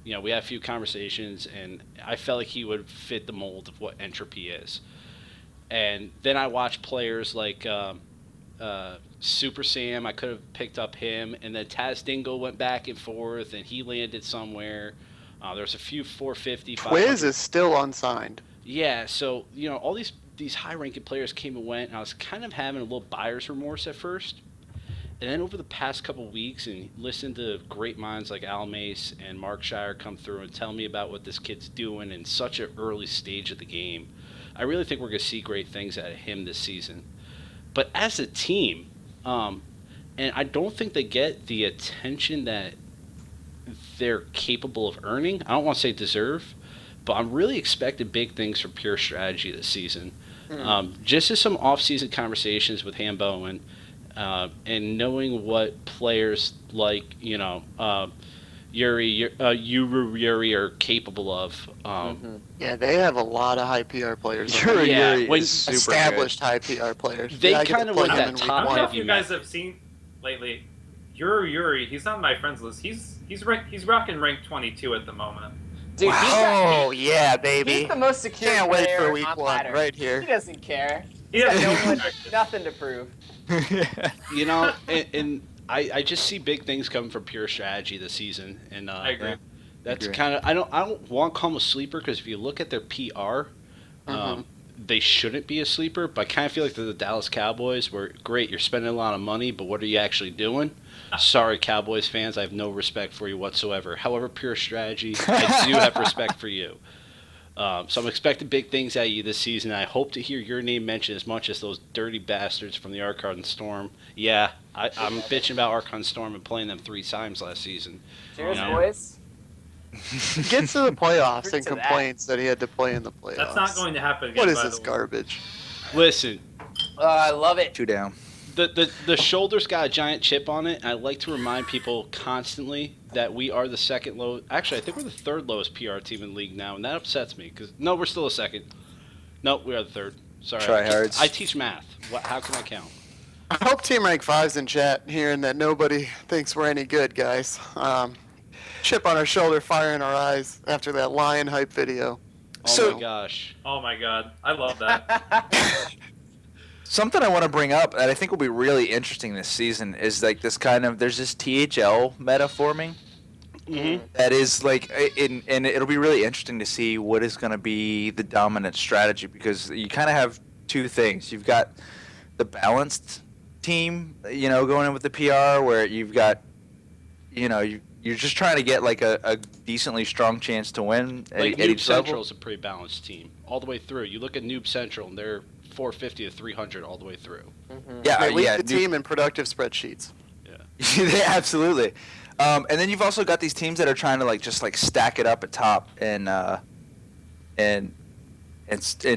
We had a few conversations, and I felt like he would fit the mold of what Entropy is. And then I watched players like Super Sam. I could have picked up him, and then Taz Dingle went back and forth, and he landed somewhere. There's a few 450. Twiz is still unsigned. Yeah, so all these high-ranking players came and went, and I was kind of having a little buyer's remorse at first. And then over the past couple of weeks, and listening to great minds like Al Mace and Mark Shire come through and tell me about what this kid's doing in such an early stage of the game, I really think we're going to see great things out of him this season. But as a team, and I don't think they get the attention that they're capable of earning. I don't want to say deserve, but I'm really expecting big things from Pure Strategy this season. Just as some off-season conversations with Ham Bowen, and knowing what players like, Yuri are capable of. Yeah, they have a lot of high PR players. Yuri when is super established high PR players. They I get kind to of play went them that in week I top don't one. know if heavy you guys have seen lately. Yuri, he's on my friends list. He's rocking rank 22 at the moment. Dude, Oh yeah, baby! he's the most secure Can't wait player for week on one, ladder. right He here. doesn't care. He He's got doesn't nothing to prove. And I just see big things coming from Pure Strategy this season, and I agree. that's kind of I don't want to call them a sleeper because if you look at their PR, they shouldn't be a sleeper. But I kind of feel like they're the Dallas Cowboys, where great you're spending a lot of money, but what are you actually doing? Sorry, Cowboys fans, I have no respect for you whatsoever. However, Pure Strategy, I do have respect for you. So I'm expecting big things out of you this season. I hope to hear your name mentioned as much as those dirty bastards from the Archon Storm. Yeah, I'm bitching about Archon Storm and playing them 3 times last season. Cheers, boys. He gets to the playoffs Root and to that. complains that he had to play in the playoffs. That's not going to happen again. What is by this the way. garbage? Listen, I love it. 2 down. the shoulder's got a giant chip on it. And I like to remind people constantly that we are the second low. Actually, I think we're the 3rd lowest PR team in the league now, and that upsets me because no, we're still a 2nd. Nope, we are the 3rd. Sorry, Tryhards. I teach math. How can I count? I hope Team Rank 5's in chat hearing that nobody thinks we're any good, guys. Chip on our shoulder, fire in our eyes after that lion hype video. Oh my gosh. Oh my god, I love that. Something I want to bring up that I think will be really interesting this season is like this kind of there's this THL meta forming that is like and it'll be really interesting to see what is going to be the dominant strategy because you kind of have 2 things. You've got the balanced team, going in with the PR where you've got you're just trying to get like a decently strong chance to win Like at Noob each level. Central is a pretty balanced team all the way through. You look at Noob Central, and they're 450 to 300 all the way through. Yeah, They lead yeah, the team in productive spreadsheets. Yeah, absolutely. And then you've also got these teams that are trying to like just like stack it up at top and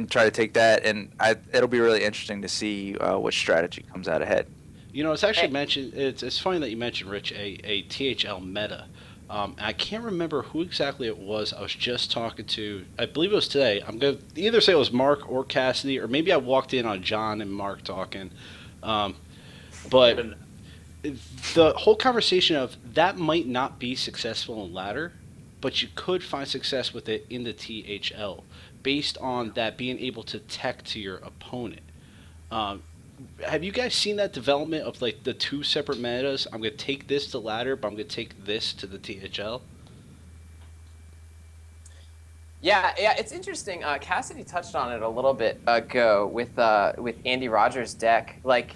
try to take that. And it'll be really interesting to see what strategy comes out ahead. You know, it's actually mentioned. It's funny that you mentioned, Rich, a THL meta. I can't remember who exactly it was. I was just talking to. I believe it was today. I'm gonna either say it was Mark or Cassidy, or maybe I walked in on John and Mark talking. But the whole conversation of that might not be successful in ladder, but you could find success with it in the THL based on that being able to tech to your opponent. Have you guys seen that development of like the two separate metas? I'm going to take this to ladder, but I'm going to take this to the THL. Yeah, it's interesting. Cassidy touched on it a little bit ago with Andy Rogers' deck. Like,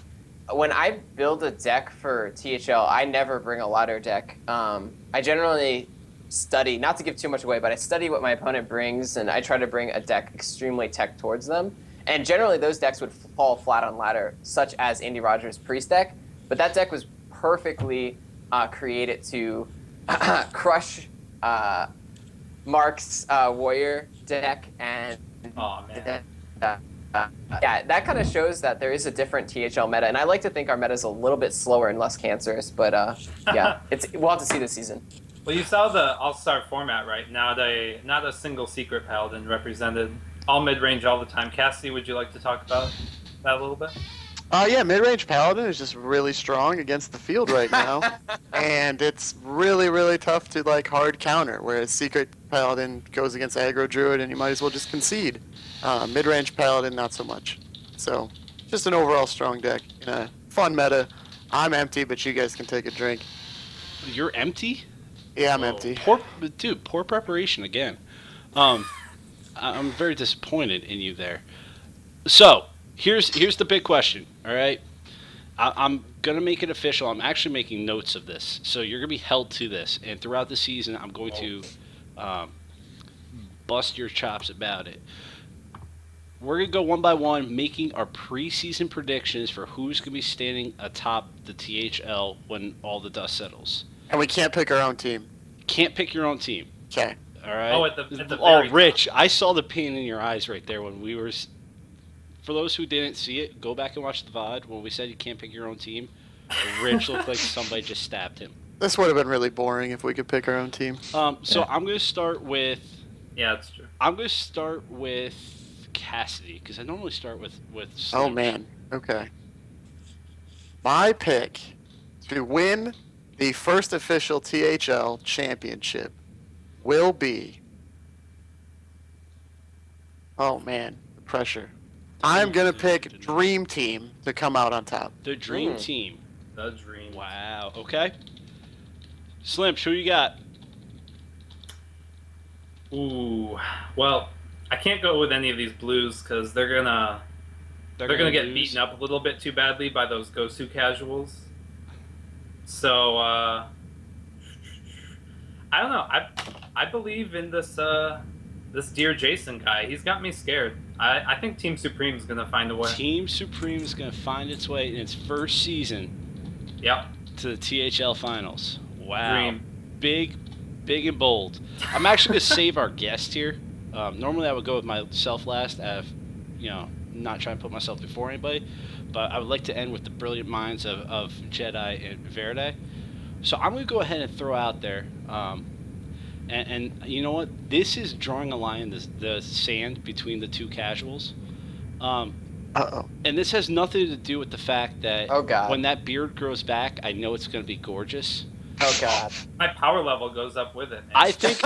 when I build a deck for THL, I never bring a ladder deck. I generally study, not to give too much away, but I study what my opponent brings, and I try to bring a deck extremely tech towards them. And generally, those decks would fall flat on ladder, such as Andy Rogers' Priest deck. But that deck was perfectly created to crush Mark's Warrior deck. And Oh, man. yeah, that kind of shows that there is a different THL meta. And I like to think our meta is a little bit slower and less cancerous. But yeah, we'll have to see this season. Well, you saw the All-Star format, right? Not a single secret paladin represented. All mid-range all the time. Cassidy, would you like to talk about that a little bit? Yeah, mid-range paladin is just really strong against the field right now, and it's really, really tough to like hard counter. Whereas secret paladin goes against aggro druid, and you might as well just concede. Mid-range paladin, not so much. So, just an overall strong deck in a fun meta. I'm empty, but you guys can take a drink. You're empty? Yeah, I'm empty. Poor preparation again. I'm very disappointed in you there. So, here's the big question, all right? I'm going to make it official. I'm actually making notes of this. So you're going to be held to this. And throughout the season, I'm going to bust your chops about it. We're going to go one by one, making our preseason predictions for who's going to be standing atop the THL when all the dust settles. And we can't pick our own team. Can't pick your own team. Okay. All right. Oh, at the oh, very Rich, I saw the pain in your eyes right there when we were. For those who didn't see it, go back and watch the VOD when we said you can't pick your own team. Rich looked like somebody just stabbed him. This would have been really boring if we could pick our own team. So I'm going to start with. Yeah, that's true. I'm going to start with Cassidy because I normally start with. Oh man. Okay. My pick to win the first official THL championship will be. Oh man, the pressure. I'm gonna pick Dream Team to come out on top. The Dream Team. The dream. Wow. Okay. Slim, who you got? Ooh. Well, I can't go with any of these blues because they're gonna get lose. beaten up a little bit too badly by those Gosu casuals. So I don't know. I believe in this Dear Jason guy. He's got me scared. I think Team Supreme's gonna find a way. Team Supreme is going to find its way in its first season. Yep. To the THL finals. Wow. Dream. Big and bold. I'm actually going to save our guest here. Normally I would go with myself last. Not trying to put myself before anybody, but I would like to end with the brilliant minds of Jedi and Verde. So I'm going to go ahead and throw out there. And you know what? This is drawing a line in the sand between the two casuals. Uh-oh. And this has nothing to do with the fact that Oh, God. when that beard grows back, I know it's going to be gorgeous. Oh God. My power level goes up with it. Man. I think...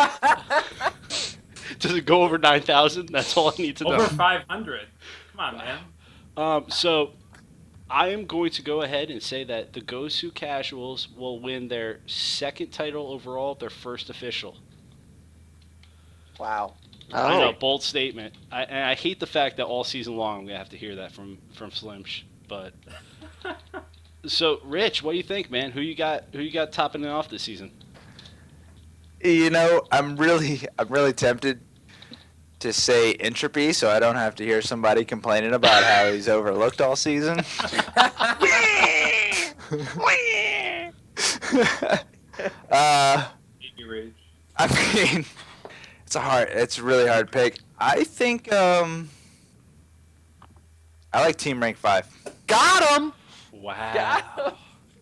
Does it go over 9,000? That's all I need to know. Over 500. Come on, man. So I am going to go ahead and say that the Gosu Casuals will win their second title overall, their first official. Wow. I know, bold statement. I hate the fact that all season long I'm gonna have to hear that from Slimsh. But so, Rich, what do you think, man? Who you got topping it off this season? You know, I'm really tempted to say entropy, so I don't have to hear somebody complaining about how he's overlooked all season. Baby rage. I mean, it's a really hard pick. I think I like Team Rank 5. Got him. Wow.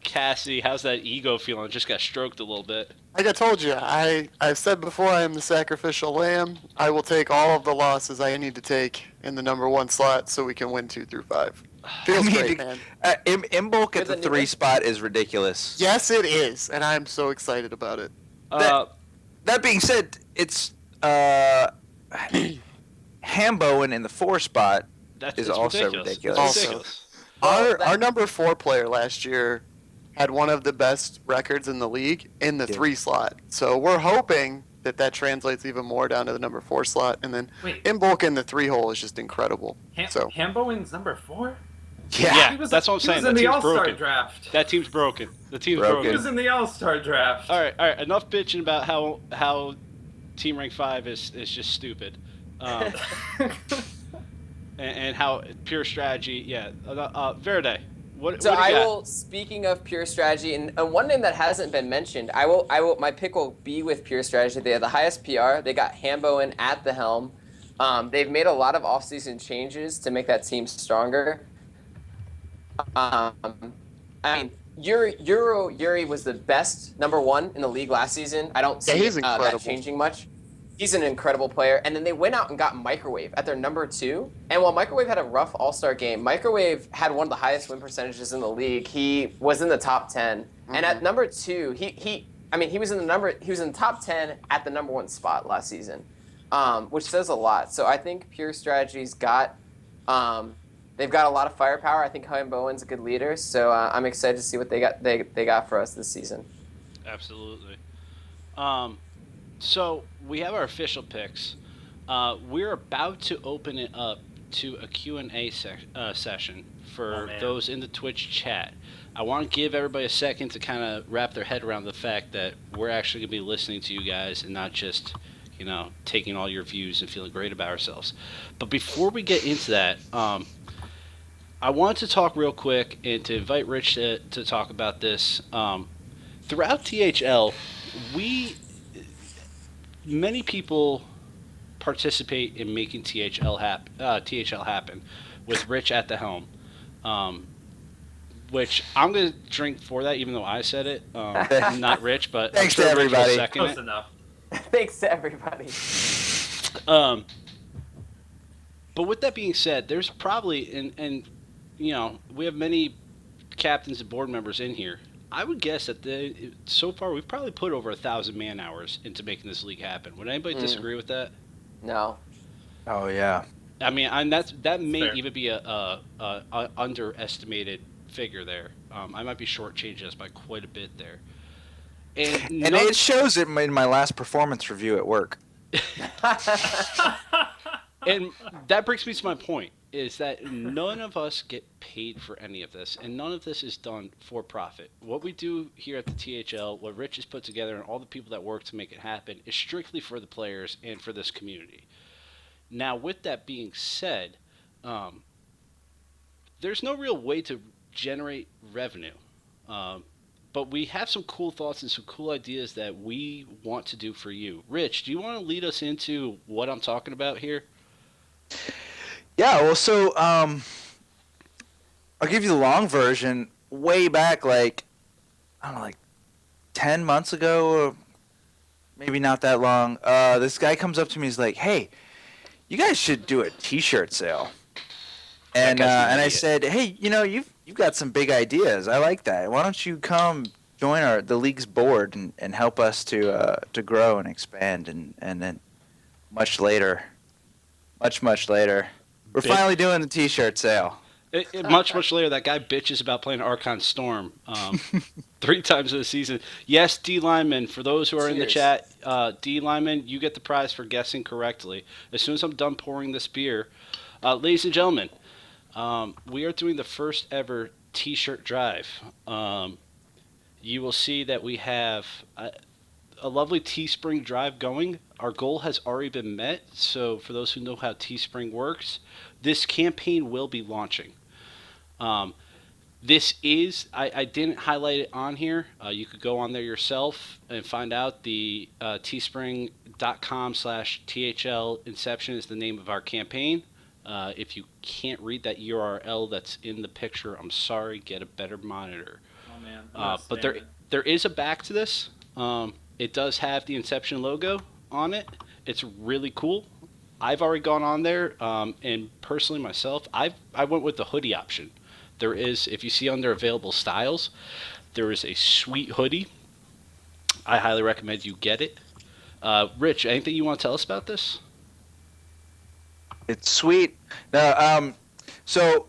Cassie, how's that ego feeling? Just got stroked a little bit. Like I told you, I've said before, I am the sacrificial lamb. I will take all of the losses I need to take in the number 1 slot so we can win 2 through 5. Feels great, man. Imbolc at the With the 3 spot is ridiculous. Yes, it is, and I'm so excited about it. That being said, it's Hambowen in the 4 spot is also ridiculous. It's ridiculous. Our number 4 player last year had one of the best records in the league in the 3 slot. So we're hoping that translates even more down to the number 4 slot, and then Imbolc in the 3 hole is just incredible. Hambowen's number 4? Yeah, that's what I'm saying. He was in the All-Star broken. draft. That team's broken. The team's broken. He was in the All-Star draft. All right. Enough bitching about how Team Rank 5 is just stupid. And how pure strategy, Verde. What So do you I got? will. Speaking of Pure Strategy, and one name that hasn't been mentioned, I will. My pick will be with Pure Strategy. They have the highest PR. They got Hambowen at the helm. They've made a lot of offseason changes to make that team stronger. I mean, Yuri was the best number 1 in the league last season. I don't see that changing much. He's an incredible player. And then they went out and got Microwave at their number 2. And while Microwave had a rough All-Star game, Microwave had one of the highest win percentages in the league. He was in the top 10. Mm-hmm. And at number 2, he was in the top 10 at the number 1 spot last season, which says a lot. So I think Pure Strategy's got they've got a lot of firepower. I think Bowen's a good leader. So I'm excited to see what they got for us this season. Absolutely. So we have our official picks. We're about to open it up to a Q&A session for those in the Twitch chat. I want to give everybody a second to kind of wrap their head around the fact that we're actually going to be listening to you guys and not just, taking all your views and feeling great about ourselves. But before we get into that, I wanted to talk real quick and to invite Rich to talk about this. Throughout THL, many people participate in making THL happen with Rich at the helm, which I'm going to drink for that, even though I said it. Not Rich, but thanks to everybody. Close enough. Thanks to everybody. But with that being said, there's probably, and we have many captains and board members in here. I would guess that so far we've probably put over 1,000 man hours into making this league happen. Would anybody disagree with that? No. Oh yeah. I mean, that may fair. even be a underestimated figure there. I might be shortchanging us by quite a bit there. And it shows it in my last performance review at work. And that brings me to my point, is that none of us get paid for any of this, and none of this is done for profit. What we do here at the THL, what Rich has put together, and all the people that work to make it happen, is strictly for the players and for this community. Now, with that being said, there's no real way to generate revenue. But we have some cool thoughts and some cool ideas that we want to do for you. Rich, do you want to lead us into what I'm talking about here? Yeah, well, so I'll give you the long version. Way back, like 10 months ago, or maybe not that long, this guy comes up to me. He's like, "Hey, you guys should do a T-shirt sale." And I said, "Hey, you've got some big ideas. I like that. Why don't you come join the league's board and help us to grow and expand?" And then much later, we're finally doing the T-shirt sale. Much later, that guy bitches about playing Archon Storm 3 times in the season. Yes, D. Lyman, for those who are in the chat, D. Lyman, you get the prize for guessing correctly. As soon as I'm done pouring this beer, ladies and gentlemen, we are doing the first ever T-shirt drive. You will see that we have a lovely Teespring drive going. Our goal has already been met. So for those who know how Teespring works, this campaign will be launching. Um, this is, I didn't highlight it on here. You could go on there yourself and find out. The teespring.com/THL Inception is the name of our campaign. If you can't read that URL that's in the picture, I'm sorry. Get a better monitor. Oh man. But there is a back to this. It does have the Inception logo on it. It's really cool. I've already gone on there, and personally myself, I went with the hoodie option. There is, if you see under available styles, there is a sweet hoodie. I highly recommend you get it. Rich, anything you want to tell us about this? It's sweet. So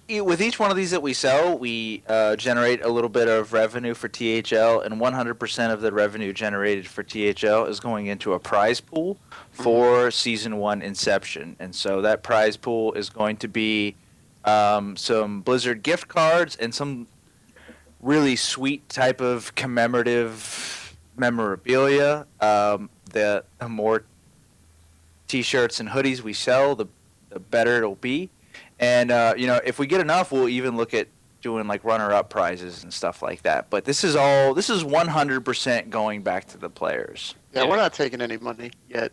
with each one of these that we sell, we generate a little bit of revenue for THL, and 100% of the revenue generated for THL is going into a prize pool for Season 1 Inception. And so that prize pool is going to be some Blizzard gift cards and some really sweet type of commemorative memorabilia. The more T-shirts and hoodies we sell, the better it'll be. And if we get enough, we'll even look at doing like runner-up prizes and stuff like that. But this is 100% going back to the players. Yeah, we're not taking any money yet.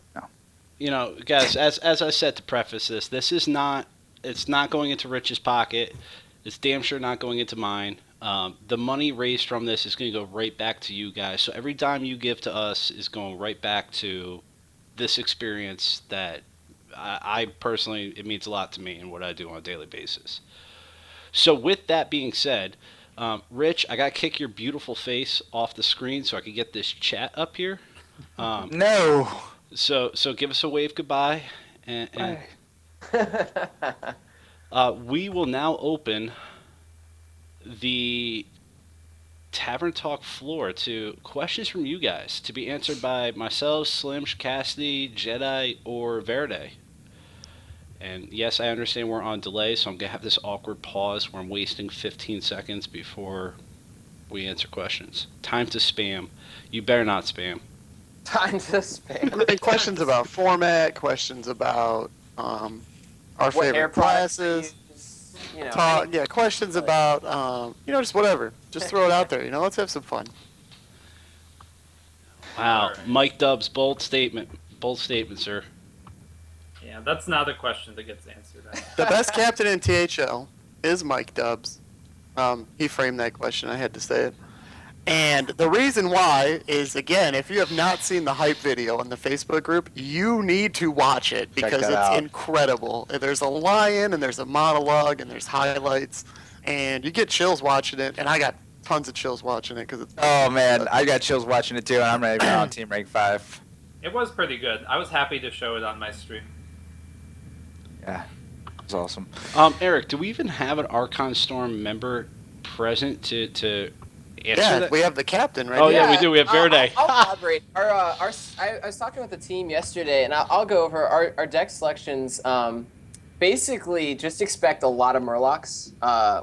No. Guys, as I said to preface this is not. It's not going into Rich's pocket. It's damn sure not going into mine. The money raised from this is going to go right back to you guys. So every dime you give to us is going right back to this experience that I personally, it means a lot to me and what I do on a daily basis. So with that being said, Rich, I got to kick your beautiful face off the screen so I can get this chat up here. No. So give us a wave goodbye. And we will now open the Tavern Talk floor to questions from you guys to be answered by myself, Slim, Cassidy, Jedi, or Verde. And yes, I understand we're on delay, so I'm going to have this awkward pause where I'm wasting 15 seconds before we answer questions. Time to spam. You better not spam. Time to spam. I mean, questions about format, questions about our What favorite hair products classes. we use, Questions about just whatever. Just throw it out there. Let's have some fun. Wow. All right. Mike Dubs, bold statement. Bold statement, sir. Yeah, that's not a question that gets answered. The best captain in THL is Mike Dubs. He framed that question. I had to say it. And the reason why is, again, if you have not seen the hype video in the Facebook group, you need to watch it because it's incredible. There's a lion and there's a monologue and there's highlights, and you get chills watching it. And I got tons of chills watching it because it's. Oh man, I got chills watching it too, and I'm ready to be on Team Rank 5. It was pretty good. I was happy to show it on my stream. Yeah, it was awesome. Eric, do we even have an Archon Storm member present to answer that? We have the captain right Oh, here. yeah, we do. We have Verde. I'll elaborate. I was talking with the team yesterday, and I'll go over our deck selections. Basically, just expect a lot of Murlocs.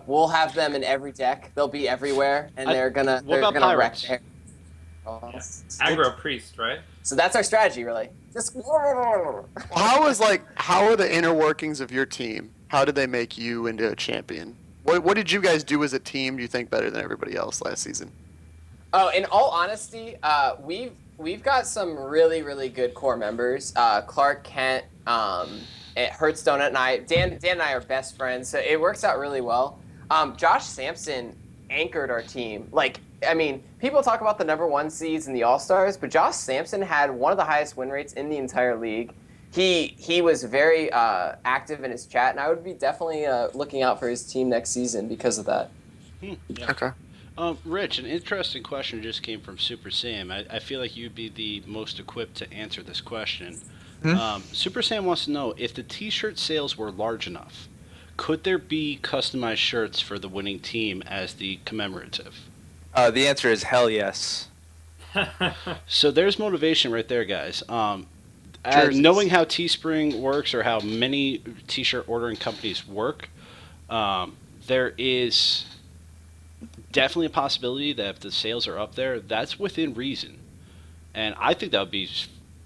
We'll have them in every deck. They'll be everywhere, and they're gonna about wreck pirates? their- Aggro Priest, right? So that's our strategy, really. Just How are the inner workings of your team? How did they make you into a champion? What did you guys do as a team? Do you think better than everybody else last season? Oh, in all honesty, we've got some really, really good core members. Clark Kent, Hearthstone and I. Dan and I are best friends, so it works out really well. Josh Sampson anchored our team. People talk about the #1 seeds and the All-Stars, but Josh Sampson had one of the highest win rates in the entire league. He was very active in his chat, and I would be definitely looking out for his team next season because of that. Yeah. Okay. Rich, an interesting question just came from Super Sam. I feel like you'd be the most equipped to answer this question. Super Sam wants to know if the T-shirt sales were large enough, could there be customized shirts for the winning team as the commemorative? The answer is hell yes. So there's motivation right there, guys. Knowing how Teespring works or how many T-shirt ordering companies work, there is definitely a possibility that if the sales are up there, that's within reason. And I think that would be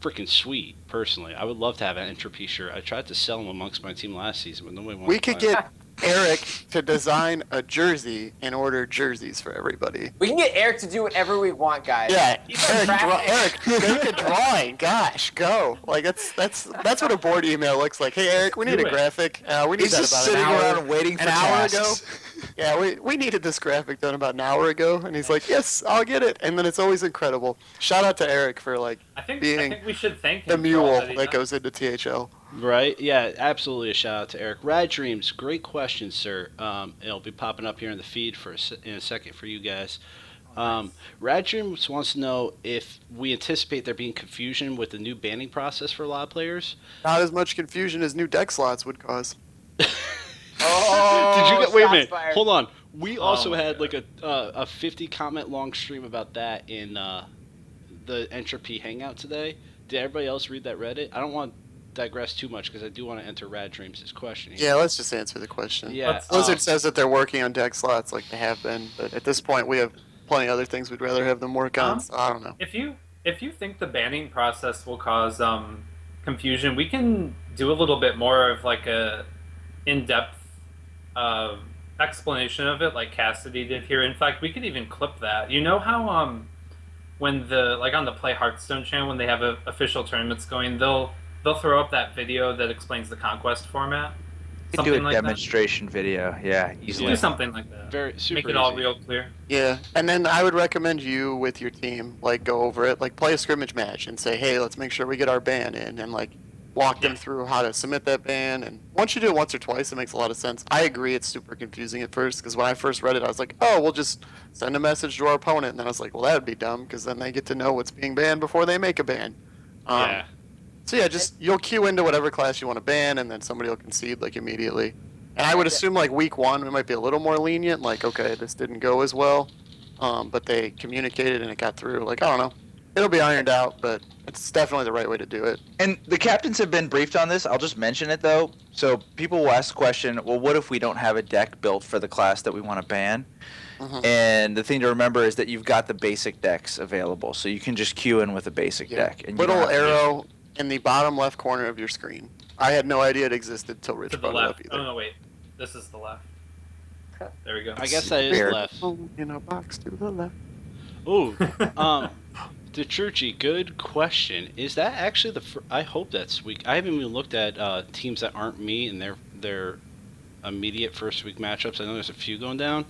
freaking sweet. Personally, I would love to have an Entropy shirt. I tried to sell them amongst my team last season, but nobody wanted We to could buy 'em. get Eric to design a jersey and order jerseys for everybody. We can get Eric to do whatever we want, guys. Yeah, He's our Eric, graphic. make a drawing. Gosh, go! Like that's what a board email looks like. Hey, Eric, we need Do a it. graphic. We need He's that just about sitting an hour, around waiting for an hour tasks. ago. Yeah, we needed this graphic done about an hour ago, and he's like, "Yes, I'll get it." And then it's always incredible. Shout out to Eric for like I think being we should thank him the for all mule he that does. goes into THL. Right? Yeah, absolutely. A shout out to Eric. Rad Dreams, great question, sir. It'll be popping up here in the feed in a second for you guys. Rad Dreams wants to know if we anticipate there being confusion with the new banning process for a lot of players. Not as much confusion as new deck slots would cause. Oh, Did you get? Wait a shots minute. fired. Hold on. We also my had God. like a 50 comment long stream about that in the Entropy Hangout today. Did everybody else read that Reddit? I don't want to digress too much because I do want to enter Rad Dreams' question here. Yeah, let's just answer the question. Yeah. Let's- Blizzard says that they're working on deck slots like they have been, but at this point we have plenty of other things we'd rather have them work on. So I don't know. If you think the banning process will cause confusion, we can do a little bit more of like a in-depth explanation of it, like Cassidy did here. In fact, we could even clip that. You know how when on the Play Hearthstone channel, when they have official tournaments going, they'll throw up that video that explains the conquest format. You can do Something a like that. demonstration video. Yeah, easily. Do something like that. Very super Make it all easy. real clear. Yeah, and then I would recommend you with your team like go over it, like play a scrimmage match and say, hey, let's make sure we get our ban in, and like walk them through how to submit that ban. And once you do it once or twice, it makes a lot of sense. I agree, it's super confusing at first because when I first read it, I was like, oh, we'll just send a message to our opponent, and then I was like, well, that would be dumb because then they get to know what's being banned before they make a ban. Yeah. So yeah, just you'll queue into whatever class you want to ban, and then somebody will concede like immediately. And I would assume like week one, we might be a little more lenient. Like, okay, this didn't go as well, but they communicated and it got through. Like, I don't know, it'll be ironed out, but it's definitely the right way to do it. And the captains have been briefed on this. I'll just mention it though. So people will ask the question, well, what if we don't have a deck built for the class that we want to ban? Mhm. And the thing to remember is that you've got the basic decks available, so you can just queue in with a basic deck. And you Little don't have to do- arrow in the bottom left corner of your screen. I had no idea it existed till Rich To the brought it up left. either. Oh no, wait. This is the left. There we go. I guess that is Weird. left. In a box to the left. Ooh. DeChurchy, good question. Is that actually I hope that's week. I haven't even looked at teams that aren't me and their immediate first week matchups. I know there's a few going down.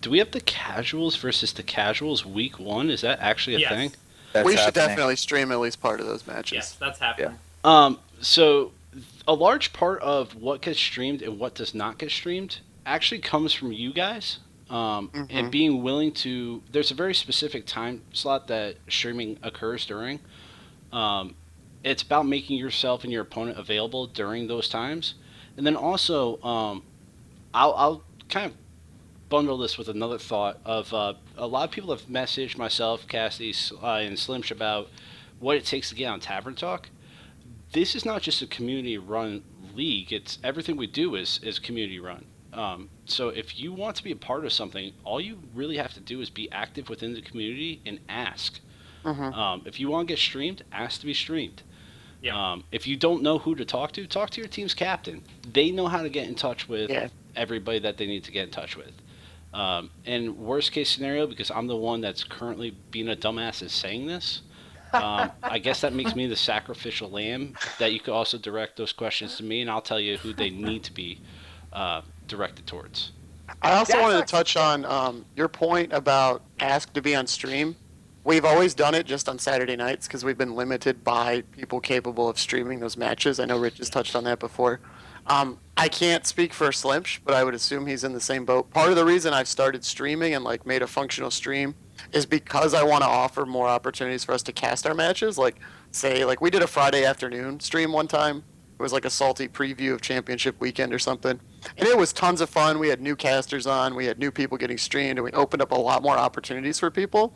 Do we have the casuals versus the casuals week one? Is that actually a Yes. thing? That's We should happening. definitely stream at least part of those matches. Yes, that's happening. So a large part of what gets streamed and what does not get streamed actually comes from you guys. And being willing to, there's a very specific time slot that streaming occurs during. It's about making yourself and your opponent available during those times. And then also, I'll kind of bundle this with another thought of a lot of people have messaged myself, Cassidy, and Slimsh about what it takes to get on Tavern Talk. This is not just a community-run league. It's everything we do is community-run. So if you want to be a part of something, all you really have to do is be active within the community and ask. If you want to get streamed, ask to be streamed. Yeah. If you don't know who to talk to your team's captain. They know how to get in touch with everybody that they need to get in touch with. And worst case scenario, because I'm the one that's currently being a dumbass is saying this, I guess that makes me the sacrificial lamb that you could also direct those questions to me, and I'll tell you who they need to be directed towards. I also That's wanted to actually- touch on your point about ask to be on stream. We've always done it just on Saturday nights because we've been limited by people capable of streaming those matches. I know Rich has touched on that before. I can't speak for Slimsh, but I would assume he's in the same boat. Part of the reason I've started streaming and like made a functional stream is because I want to offer more opportunities for us to cast our matches. Like, say, like we did a Friday afternoon stream one time. It was like a salty preview of championship weekend or something. And it was tons of fun. We had new casters on. We had new people getting streamed. And we opened up a lot more opportunities for people.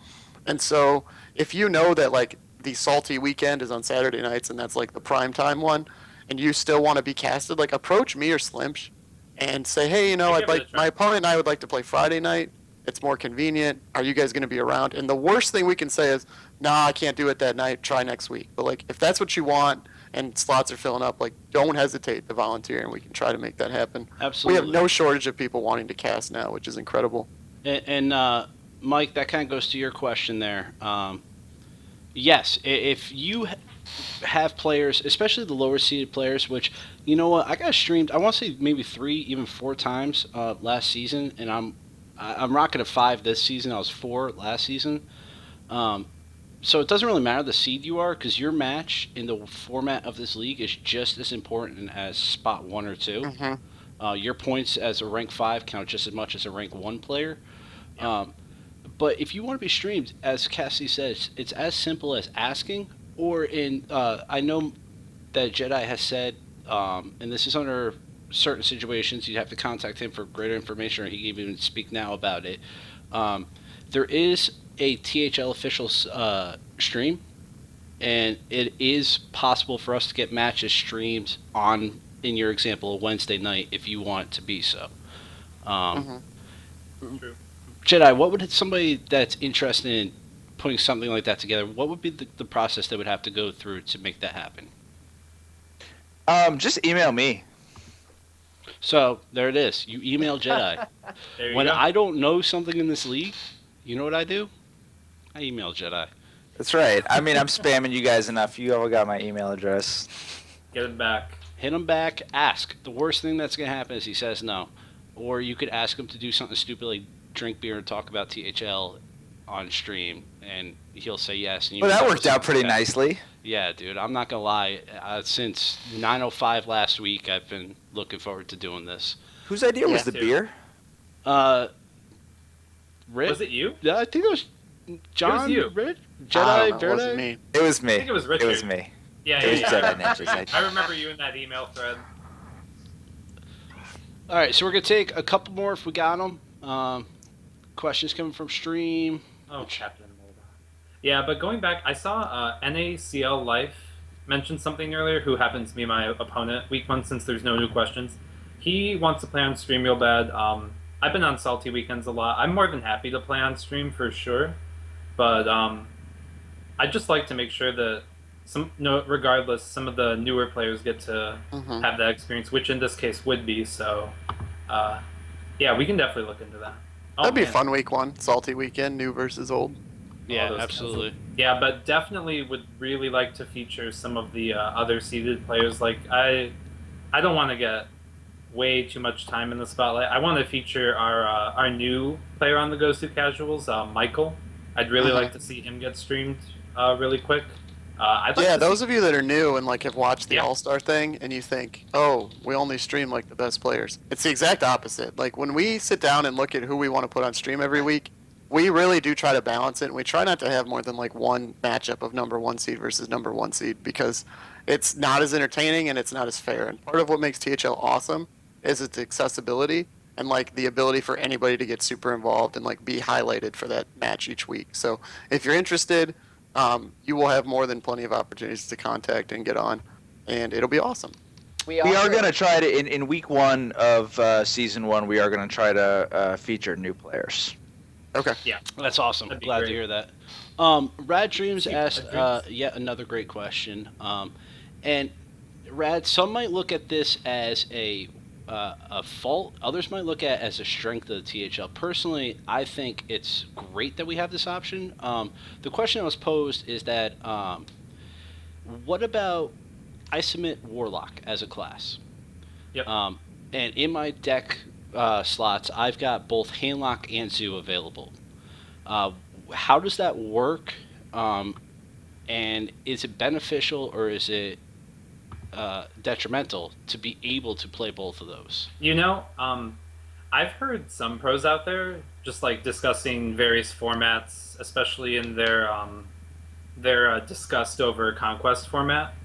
And so if you know that like the salty weekend is on Saturday nights and that's like the prime time one, and you still want to be casted, like approach me or Slimsh and say, hey, you know, I'll I'd give it a like try. my opponent and I would like to play Friday night. It's more convenient. Are you guys going to be around? And the worst thing we can say is, nah, I can't do it that night. Try next week. But like, if that's what you want and slots are filling up, like, don't hesitate to volunteer, and we can try to make that happen. Absolutely. We have no shortage of people wanting to cast now, which is incredible. And Mike, that kind of goes to your question there. Yes, if you have players, especially the lower seeded players, which, you know what, I got streamed, I want to say maybe 3, even 4 times last season, and I'm rocking a 5 this season. I was 4 last season. So it doesn't really matter the seed you are, because your match in the format of this league is just as important as spot 1 or 2. Mm-hmm. Your points as a rank 5 count just as much as a rank 1 player. But if you want to be streamed, as Cassie says, it's as simple as asking, or I know that Jedi has said, and this is under certain situations, you'd have to contact him for greater information, or he can even speak now about it. There is a THL official stream, and it is possible for us to get matches streamed on, in your example, a Wednesday night if you want it to be so. True. Jedi, what would somebody that's interested in putting something like that together, what would be the process they would have to go through to make that happen? Just email me. So there it is. You email Jedi. There you When go. I don't know something in this league, you know what I do? I email Jedi. That's right. I mean, I'm spamming you guys enough. You all got my email address. Get it back. Hit him back. Ask. The worst thing that's going to happen is he says no. Or you could ask him to do something stupid like drink beer and talk about THL on stream, and he'll say yes. And you Well, that end up worked with out pretty something like that. nicely. Yeah, dude. I'm not going to lie. Since 9:05 last week, I've been looking forward to doing this. Whose idea was Yeah. the beer? Rick? Was it you? Yeah, I think it was John. you. Rick? I Jedi? don't know, it Verde? wasn't me. It was me. I think it was It Richard. was me. Yeah, It was yeah, Jedi yeah. Ninjas. I remember you in that email thread. All right, so we're going to take a couple more if we got them. Questions coming from stream. Oh, Captain Mulder. Yeah, but going back, I saw NACL Life mention something earlier, who happens to be my opponent week 1 since there's no new questions. He wants to play on stream real bad. I've been on Salty Weekends a lot. I'm more than happy to play on stream for sure. But I'd just like to make sure that regardless, some of the newer players get to have that experience, which in this case would be. So, yeah, we can definitely look into that. Oh, That'd be a man. fun week 1, salty weekend, new versus old. Yeah, those absolutely. Yeah, but definitely would really like to feature some of the other seeded players. Like, I don't want to get way too much time in the spotlight. I want to feature our new player on the Goes to Casuals, Michael. I'd really like to see him get streamed really quick. I'd like Yeah, to those see... of you that are new and like have watched the Yeah. All-Star thing and you think, oh, we only stream like the best players. It's the exact opposite. Like when we sit down and look at who we want to put on stream every week, we really do try to balance it, and we try not to have more than like one matchup of number 1 seed versus number 1 seed, because it's not as entertaining and it's not as fair. And part of what makes THL awesome is its accessibility and like the ability for anybody to get super involved and like be highlighted for that match each week. So if you're interested, you will have more than plenty of opportunities to contact and get on, and it'll be awesome. We are going to try to, in week 1 of season 1, we are going to try to feature new players. Okay. Yeah. That's awesome. That'd be Glad great. to hear that. Rad Dreams Sweet, asked Rad Dreams. yet another great question. And Rad, some might look at this as a fault. Others might look at it as a strength of the THL. Personally, I think it's great that we have this option. The question that was posed is that what about I submit Warlock as a class? Yep. And in my deck slots, I've got both Handlock and Zoo available. How does that work? And is it beneficial or is it detrimental to be able to play both of those? You know, I've heard some pros out there just like discussing various formats, especially in their discussed over Conquest format.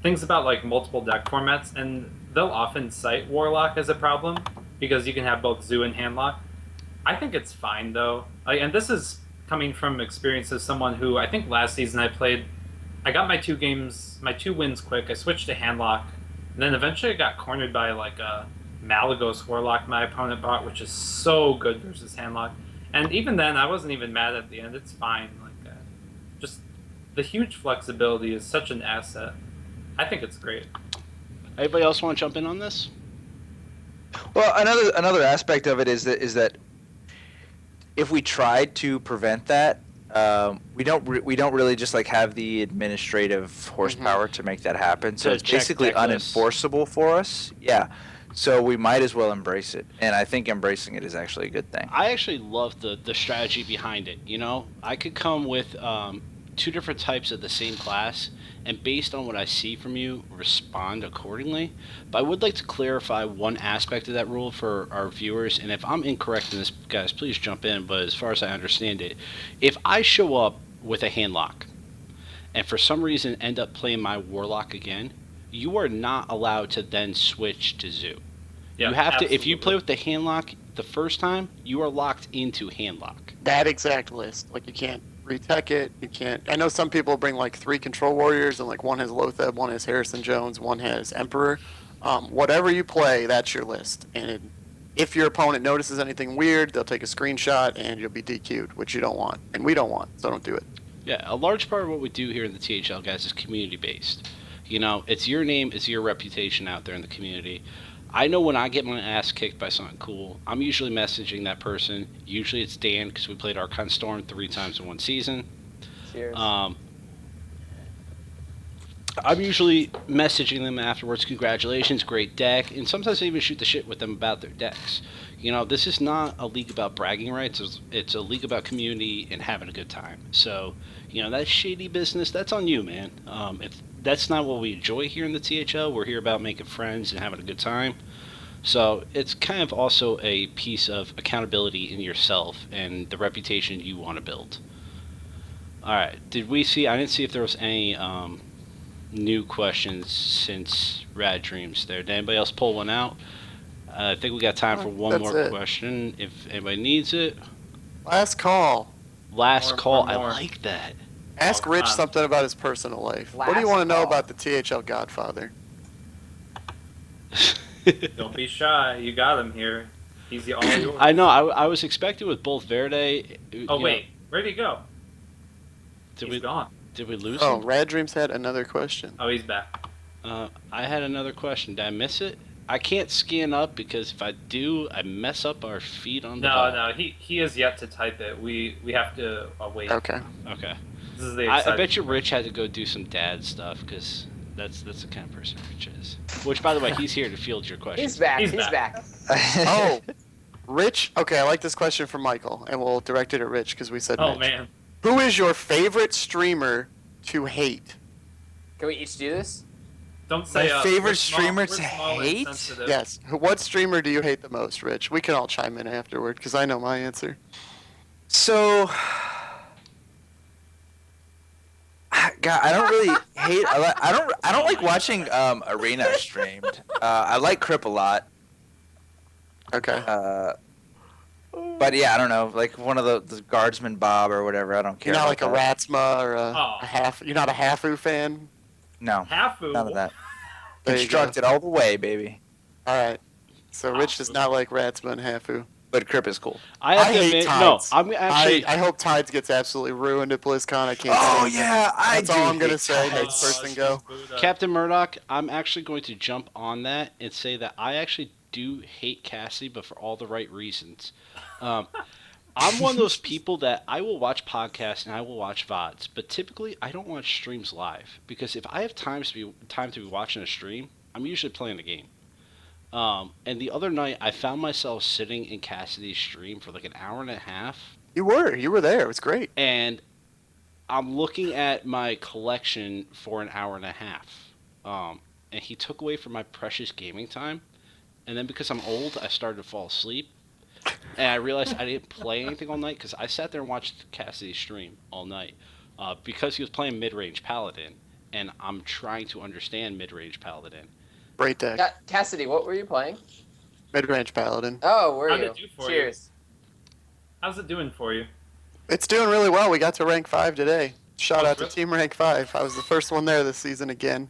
Things about like multiple deck formats, and they'll often cite Warlock as a problem because you can have both Zoo and Handlock. I think it's fine though, and this is coming from experience as someone who I think last season I got my 2 wins quick. I switched to Handlock, and then eventually I got cornered by like a Malagos Warlock my opponent bought, which is so good versus Handlock. And even then, I wasn't even mad at the end. It's fine. Like, just the huge flexibility is such an asset. I think it's great. Anybody else want to jump in on this? Well, another aspect of it is that if we tried to prevent that, we don't really just like have the administrative horsepower to make that happen. So To it's check basically deck lists. unenforceable for us. Yeah. So we might as well embrace it, and I think embracing it is actually a good thing. I actually love the strategy behind it. You know, I could come with two different types of the same class, and based on what I see from you, respond accordingly. But I would like to clarify one aspect of that rule for our viewers, and if I'm incorrect in this, guys, please jump in. But as far as I understand it, if I show up with a handlock, and for some reason end up playing my warlock again, you are not allowed to then switch to zoo. Yeah, You have to, if you absolutely. play with the handlock the first time, you are locked into handlock. That exact list. Like, you can't retech it. You can't. I know some people bring like 3 control warriors, and like one has Lotheb, one has Harrison Jones, one has Emperor. Whatever you play, that's your list. And if your opponent notices anything weird, they'll take a screenshot and you'll be DQ'd, which you don't want, and we don't want. So don't do it. Yeah, a large part of what we do here in the THL, guys, is community based. You know, it's your name, it's your reputation out there in the community. I know when I get my ass kicked by something cool, I'm usually messaging that person. Usually it's Dan, because we played Archon Storm 3 times in one season. Cheers. I'm usually messaging them afterwards, congratulations, great deck, and sometimes I even shoot the shit with them about their decks. You know, this is not a league about bragging rights, it's a league about community and having a good time. So, you know, that shady business, that's on you, man. If that's not what we enjoy here in the THL, we're here about making friends and having a good time. So it's kind of also a piece of accountability in yourself and the reputation you want to build. Alright, I didn't see if there was any new questions since Rad Dreams there. Did anybody else pull one out? I think we got time for one That's more it. question if anybody needs it. Last call. Last More, call, more, more. I like that. Ask Oh, Rich come on. something about his personal life. What do you Last want to know call. about the THL Godfather? Don't be shy. You got him here. He's all yours. I know, I was expecting with both Verde. Oh wait, where'd he go? Did He's we gone. did we lose Oh, him? Rad Dreams had another question. Oh, he's back. I had another question. Did I miss it? I can't scan up because if I do, I mess up our feed on the No, ball. no, he has yet to type it. We have to wait. Okay. Okay. This is the I exciting bet you part. Rich had to go do some dad stuff because that's the kind of person Rich is. Which, by the way, he's here to field your questions. He's back. He's He's back. back. Oh, Rich. Okay, I like this question from Michael, and we'll direct it at Rich because we said Oh Mitch. man. Who is your favorite streamer to hate? Can we each do this? Don't say My we're favorite small- streamer we're to small and hate? sensitive. Yes. What streamer do you hate the most, Rich? We can all chime in afterward because I know my answer. So, God, I don't really hate. I don't like watching Arena streamed. I like Crip a lot. Okay. But yeah, I don't know, like one of the guardsman Bob or whatever. I don't care. You're not about like a that. Ratsma or Oh. a half. You're not a Hafu fan. No, Hafu. none of that. There you go. Constructed all the way, baby. All right. So Rich does not like Ratsma and Hafu. But Crip is cool. I have I to hate admit, Tides. no, I'm actually. I hope Tides gets absolutely ruined at BlizzCon. I can't. Oh stand it. yeah, I That's do all I'm gonna hate say. Tides. Next person go. Captain Murdoch, I'm actually going to jump on that and say that I actually do hate Cassie, but for all the right reasons. I'm one of those people that I will watch podcasts and I will watch VODs, but typically I don't watch streams live because if I have time to be watching a stream, I'm usually playing a game. And the other night I found myself sitting in Cassidy's stream for like an hour and a half, You were there. It was great. and I'm looking at my collection for an hour and a half. And he took away from my precious gaming time. And then because I'm old, I started to fall asleep. And I realized I didn't play anything all night because I sat there and watched Cassidy's stream all night. Because he was playing mid-range Paladin, and I'm trying to understand mid-range Paladin. Great deck. Cassidy, what were you playing? Mid-range Paladin. Oh, were How'd you? it do for you? Cheers. How's it doing for you? It's doing really well. We got to rank 5 today. Shout Oh, out to really? Team Rank 5. I was the first one there this season again.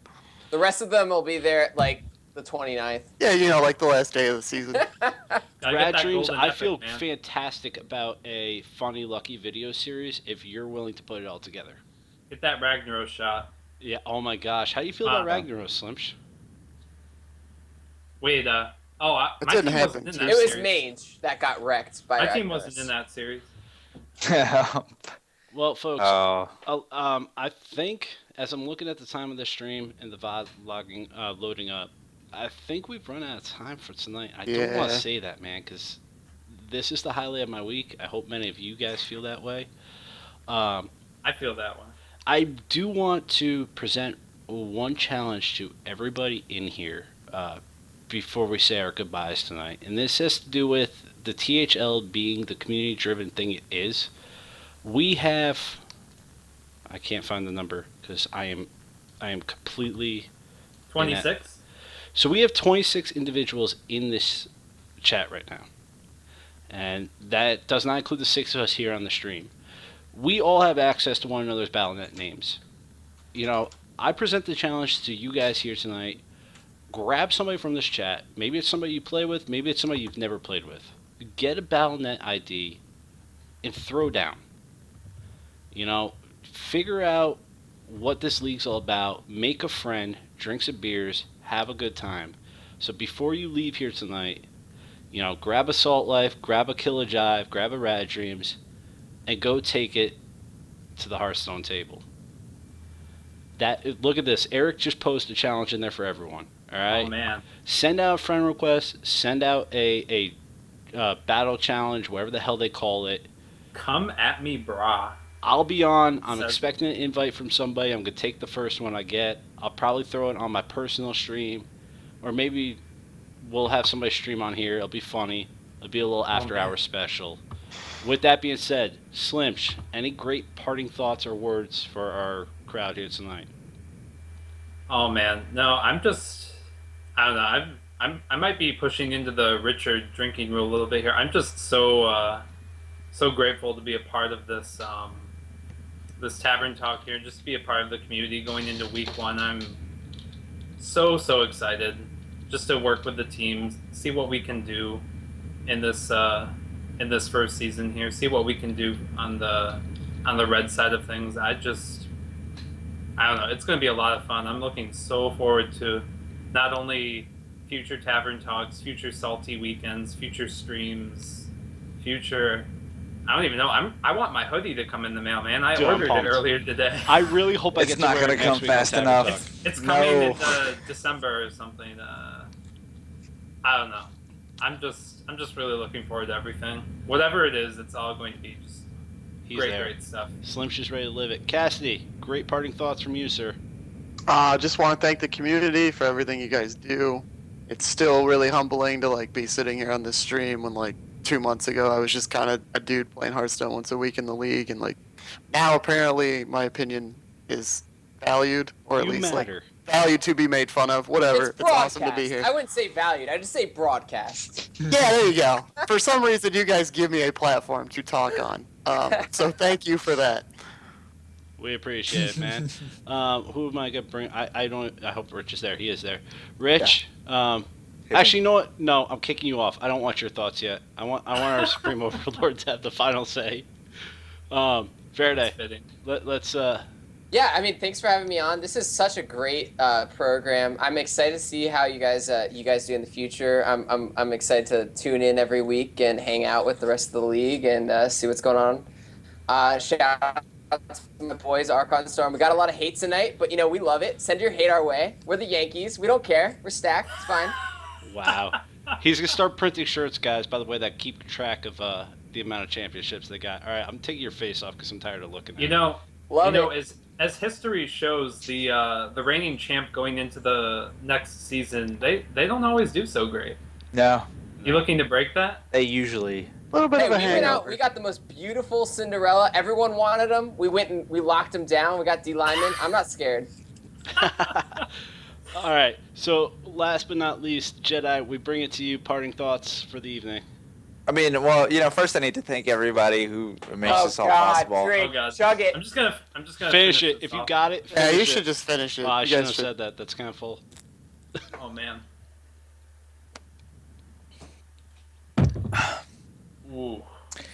The rest of them will be there like the 29th. Yeah, like the last day of the season. Gotta get Rad that Dreams, golden I epic, feel man. fantastic about a funny, lucky video series if you're willing to put it all together. Get that Ragnaros shot. Yeah, oh my gosh. How do you feel about Ragnaros, Slimsh? Wait, It my didn't team happen, wasn't in too. that It was series. Mage that got wrecked by My team Ragnaros. wasn't in that series. Well, folks, Oh, I think as I'm looking at the time of the stream and the VOD loading up, I think we've run out of time for tonight. I don't want to Yeah. say that, man, because this is the highlight of my week. I hope many of you guys feel that way. I feel that one. I do want to present one challenge to everybody in here before we say our goodbyes tonight. And this has to do with the THL being the community-driven thing it is. We have... I can't find the number because I am completely... 26? So we have 26 individuals in this chat right now. And that does not include the 6 of us here on the stream. We all have access to one another's Battle.net names. I present the challenge to you guys here tonight. Grab somebody from this chat. Maybe it's somebody you play with. Maybe it's somebody you've never played with. Get a Battle.net ID and throw down. Figure out what this league's all about. Make a friend. Drink some beers. Have a good time. So before you leave here tonight, grab a Salt Life, grab a Kill a Jive, grab a Rad Dreams, and go take it to the Hearthstone table. Look at this. Eric just posted a challenge in there for everyone. All right. Oh man. Send out a friend request. Send out a battle challenge, whatever the hell they call it. Come at me, brah. I'll be on. I'm So- expecting an invite from somebody. I'm gonna take the first one I get. I'll probably throw it on my personal stream, or maybe we'll have somebody stream on here. It'll be funny. It'll be a little after hour special. With that being said, Slimsh, any great parting thoughts or words for our crowd here tonight? Oh man, no, I don't know. I might be pushing into the Richard drinking rule a little bit here. I'm just so grateful to be a part of this this Tavern Talk here, just to be a part of the community going into week 1. I'm so excited just to work with the team, see what we can do in this first season here, see what we can do on the red side of things. I don't know. It's going to be a lot of fun. I'm looking so forward to not only future Tavern Talks, future Salty Weekends, future streams, future... I don't even know. I want my hoodie to come in the mail, man. I Dude, I'm ordered it pumped. earlier today. I really hope I It's get not to wear gonna it next come week on fast Tavern enough. Talk. It's coming No. in December or something. I don't know. I'm just really looking forward to everything. Whatever it is, it's all going to be just He's great, there. great stuff. Slim's just ready to live it. Cassidy, great parting thoughts from you, sir. Just want to thank the community for everything you guys do. It's still really humbling to be sitting here on this stream when 2 months ago I was just kind of a dude playing Hearthstone once a week in the league, and now apparently my opinion is valued, or at You least matter. valued to be made fun of. Whatever. It's It's awesome to be here. I wouldn't say valued. I just say broadcast. Yeah, there you go. For some reason, you guys give me a platform to talk on. So thank you for that. We appreciate it, man. Who am I gonna bring? I hope Rich is there. He is there. Rich. Actually, you know what? No, I'm kicking you off. I don't want your thoughts yet. I want our Supreme Overlord to have the final say. Fair day. Fitting. Let's. Yeah, I mean, thanks for having me on. This is such a great program. I'm excited to see how you guys do in the future. I'm excited to tune in every week and hang out with the rest of the league and see what's going on. Shout out to my boys, Archon Storm. We got a lot of hate tonight, but we love it. Send your hate our way. We're the Yankees. We don't care. We're stacked. It's fine. Wow. He's gonna start printing shirts, guys. By the way, that keep track of the amount of championships they got. All right, I'm taking your face off because I'm tired of looking at it. Love it. As history shows, the reigning champ going into the next season, they don't always do so great. No, You looking to break that? they usually. A little bit Hey, of a we went out. hangover. We got the most beautiful Cinderella. Everyone wanted them. We went and we locked them down. We got D lineman. I'm not scared. All right. So last but not least, Jedi, we bring it to you. Parting thoughts for the evening. I mean, well, first I need to thank everybody who makes Oh this all God, possible. drink, Oh, God. chug it. I'm just gonna Finish it. this If you off. got it, Yeah, finish you it. should just finish it. Oh, I You shouldn't guys have said that. That's kind of full. Oh man. Ooh,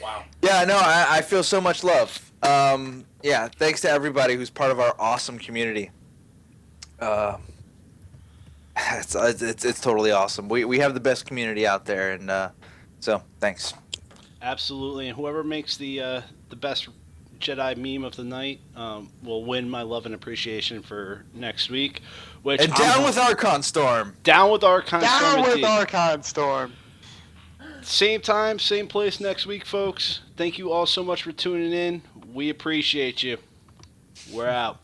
wow. Yeah, no, I feel so much love. Yeah, thanks to everybody who's part of our awesome community. It's totally awesome. We have the best community out there, and so thanks. Absolutely, and whoever makes the best Jedi meme of the night will win my love and appreciation for next week. Which And down with Archon Storm. Down with Archon Storm. Down with indeed. Archon Storm. Same time, same place next week, folks. Thank you all so much for tuning in. We appreciate you. We're out.